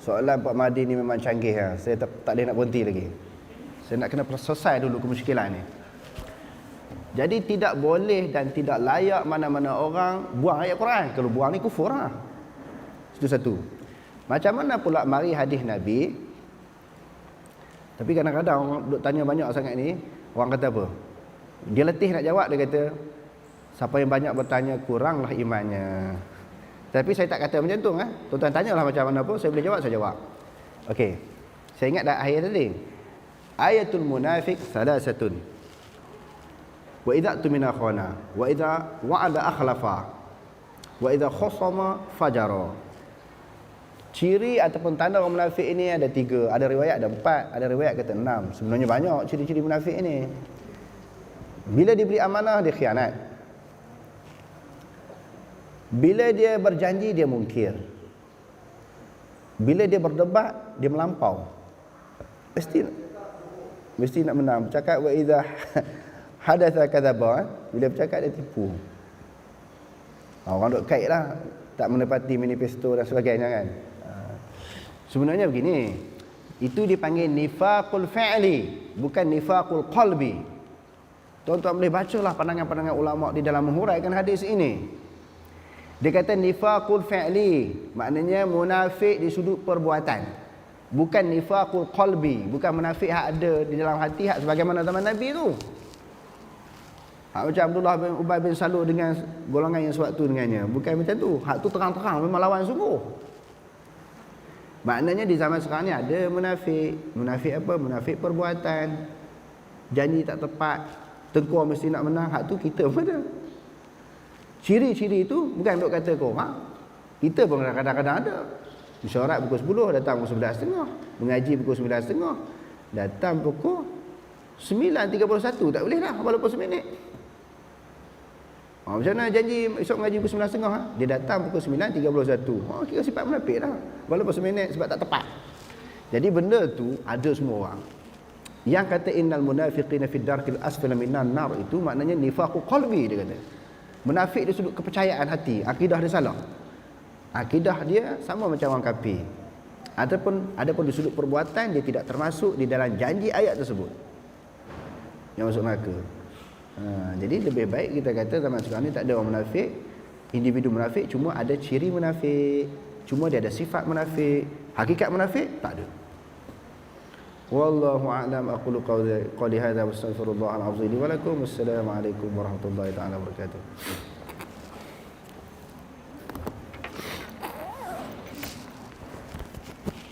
Soalan Pak Mahdi ni memang canggih lah. Saya tak boleh nak berhenti lagi. Saya nak kena selesai dulu kemusykilan ni. Jadi tidak boleh dan tidak layak mana-mana orang buang ayat Quran. Kalau buang ni kufur lah. Itu satu. Macam mana pula mari hadis Nabi? Tapi kadang-kadang orang duk tanya banyak sangat ni, orang kata apa? Dia letih nak jawab, dia kata siapa yang banyak bertanya kuranglah imannya. Tapi saya tak kata macam tu kan. Tuan-tuan tanyalah macam mana pun, saya boleh jawab, saya jawab. Okey. Saya ingat dah ayat tadi. Ayatul munafik salasatun. Wa idza tumina khana, wa idza wa'ada akhlafa, wa idza khasama fajara. Ciri ataupun tanda orang munafik ini ada 3. Ada riwayat ada 4, ada riwayat kata 6. Sebenarnya banyak ciri-ciri munafik ini. Bila diberi amanah dia khianat. Bila dia berjanji dia mungkir. Bila dia berdebat dia melampau. Mesti nak menang. Bercakap wa idza hadatha kadzaba, bila bercakap dia tipu. Orang duk kait lah, tak menepati manifesto dan sebagainya kan. Sebenarnya begini, itu dipanggil nifaqul fi'li, bukan nifaqul qalbi. Tuan-tuan boleh bacalah pandangan-pandangan ulama di dalam menghuraikan hadis ini. Dia kata nifaqul fi'li, maknanya munafik di sudut perbuatan, bukan nifaqul qalbi, bukan munafik hak ada di dalam hati hak sebagaimana zaman Nabi tu. Macam Abdullah bin Ubay bin Salul dengan golongan yang sewaktu dengannya. Bukan macam tu. Hak tu terang-terang memang lawan sungguh. Maknanya di zaman sekarang ni ada munafik. Munafik apa? Munafik perbuatan. Janji tak tepat. Tengkuar mesti nak menang. Hak tu kita pun ada. Ciri-ciri itu bukan duk kata ke orang. Kita pun kadang-kadang ada. Mesyuarat pukul 10, datang pukul 11.30. Mengaji pukul 9.30. Datang pukul 9.31. Tak boleh dah walaupun seminit. Macam mana janji esok mengaji pukul 9.30 dia datang pukul 9.31. Kira sifat munafik lah walaupun seminit sebab tak tepat. Jadi benda tu ada semua orang. Yang kata innal munafiqina fid darkil asfali minan nar itu maknanya nifaqu qalbi, dia kata. Munafik dia sudut kepercayaan hati, akidah dia salah. Akidah dia sama macam orang kafir. Adapun di sudut perbuatan dia tidak termasuk di dalam janji ayat tersebut yang masuk neraka. Jadi lebih baik kita kata zaman sekarang ni tak ada orang munafik, individu munafik, cuma ada ciri munafik, cuma dia ada sifat munafik. Hakikat munafik tak ada. Wallahu a'lam. Aqulu qawli hadza wa astaghfirullahal azim li wa lakum. Wassalamu alaikum warahmatullahi taala wabarakatuh.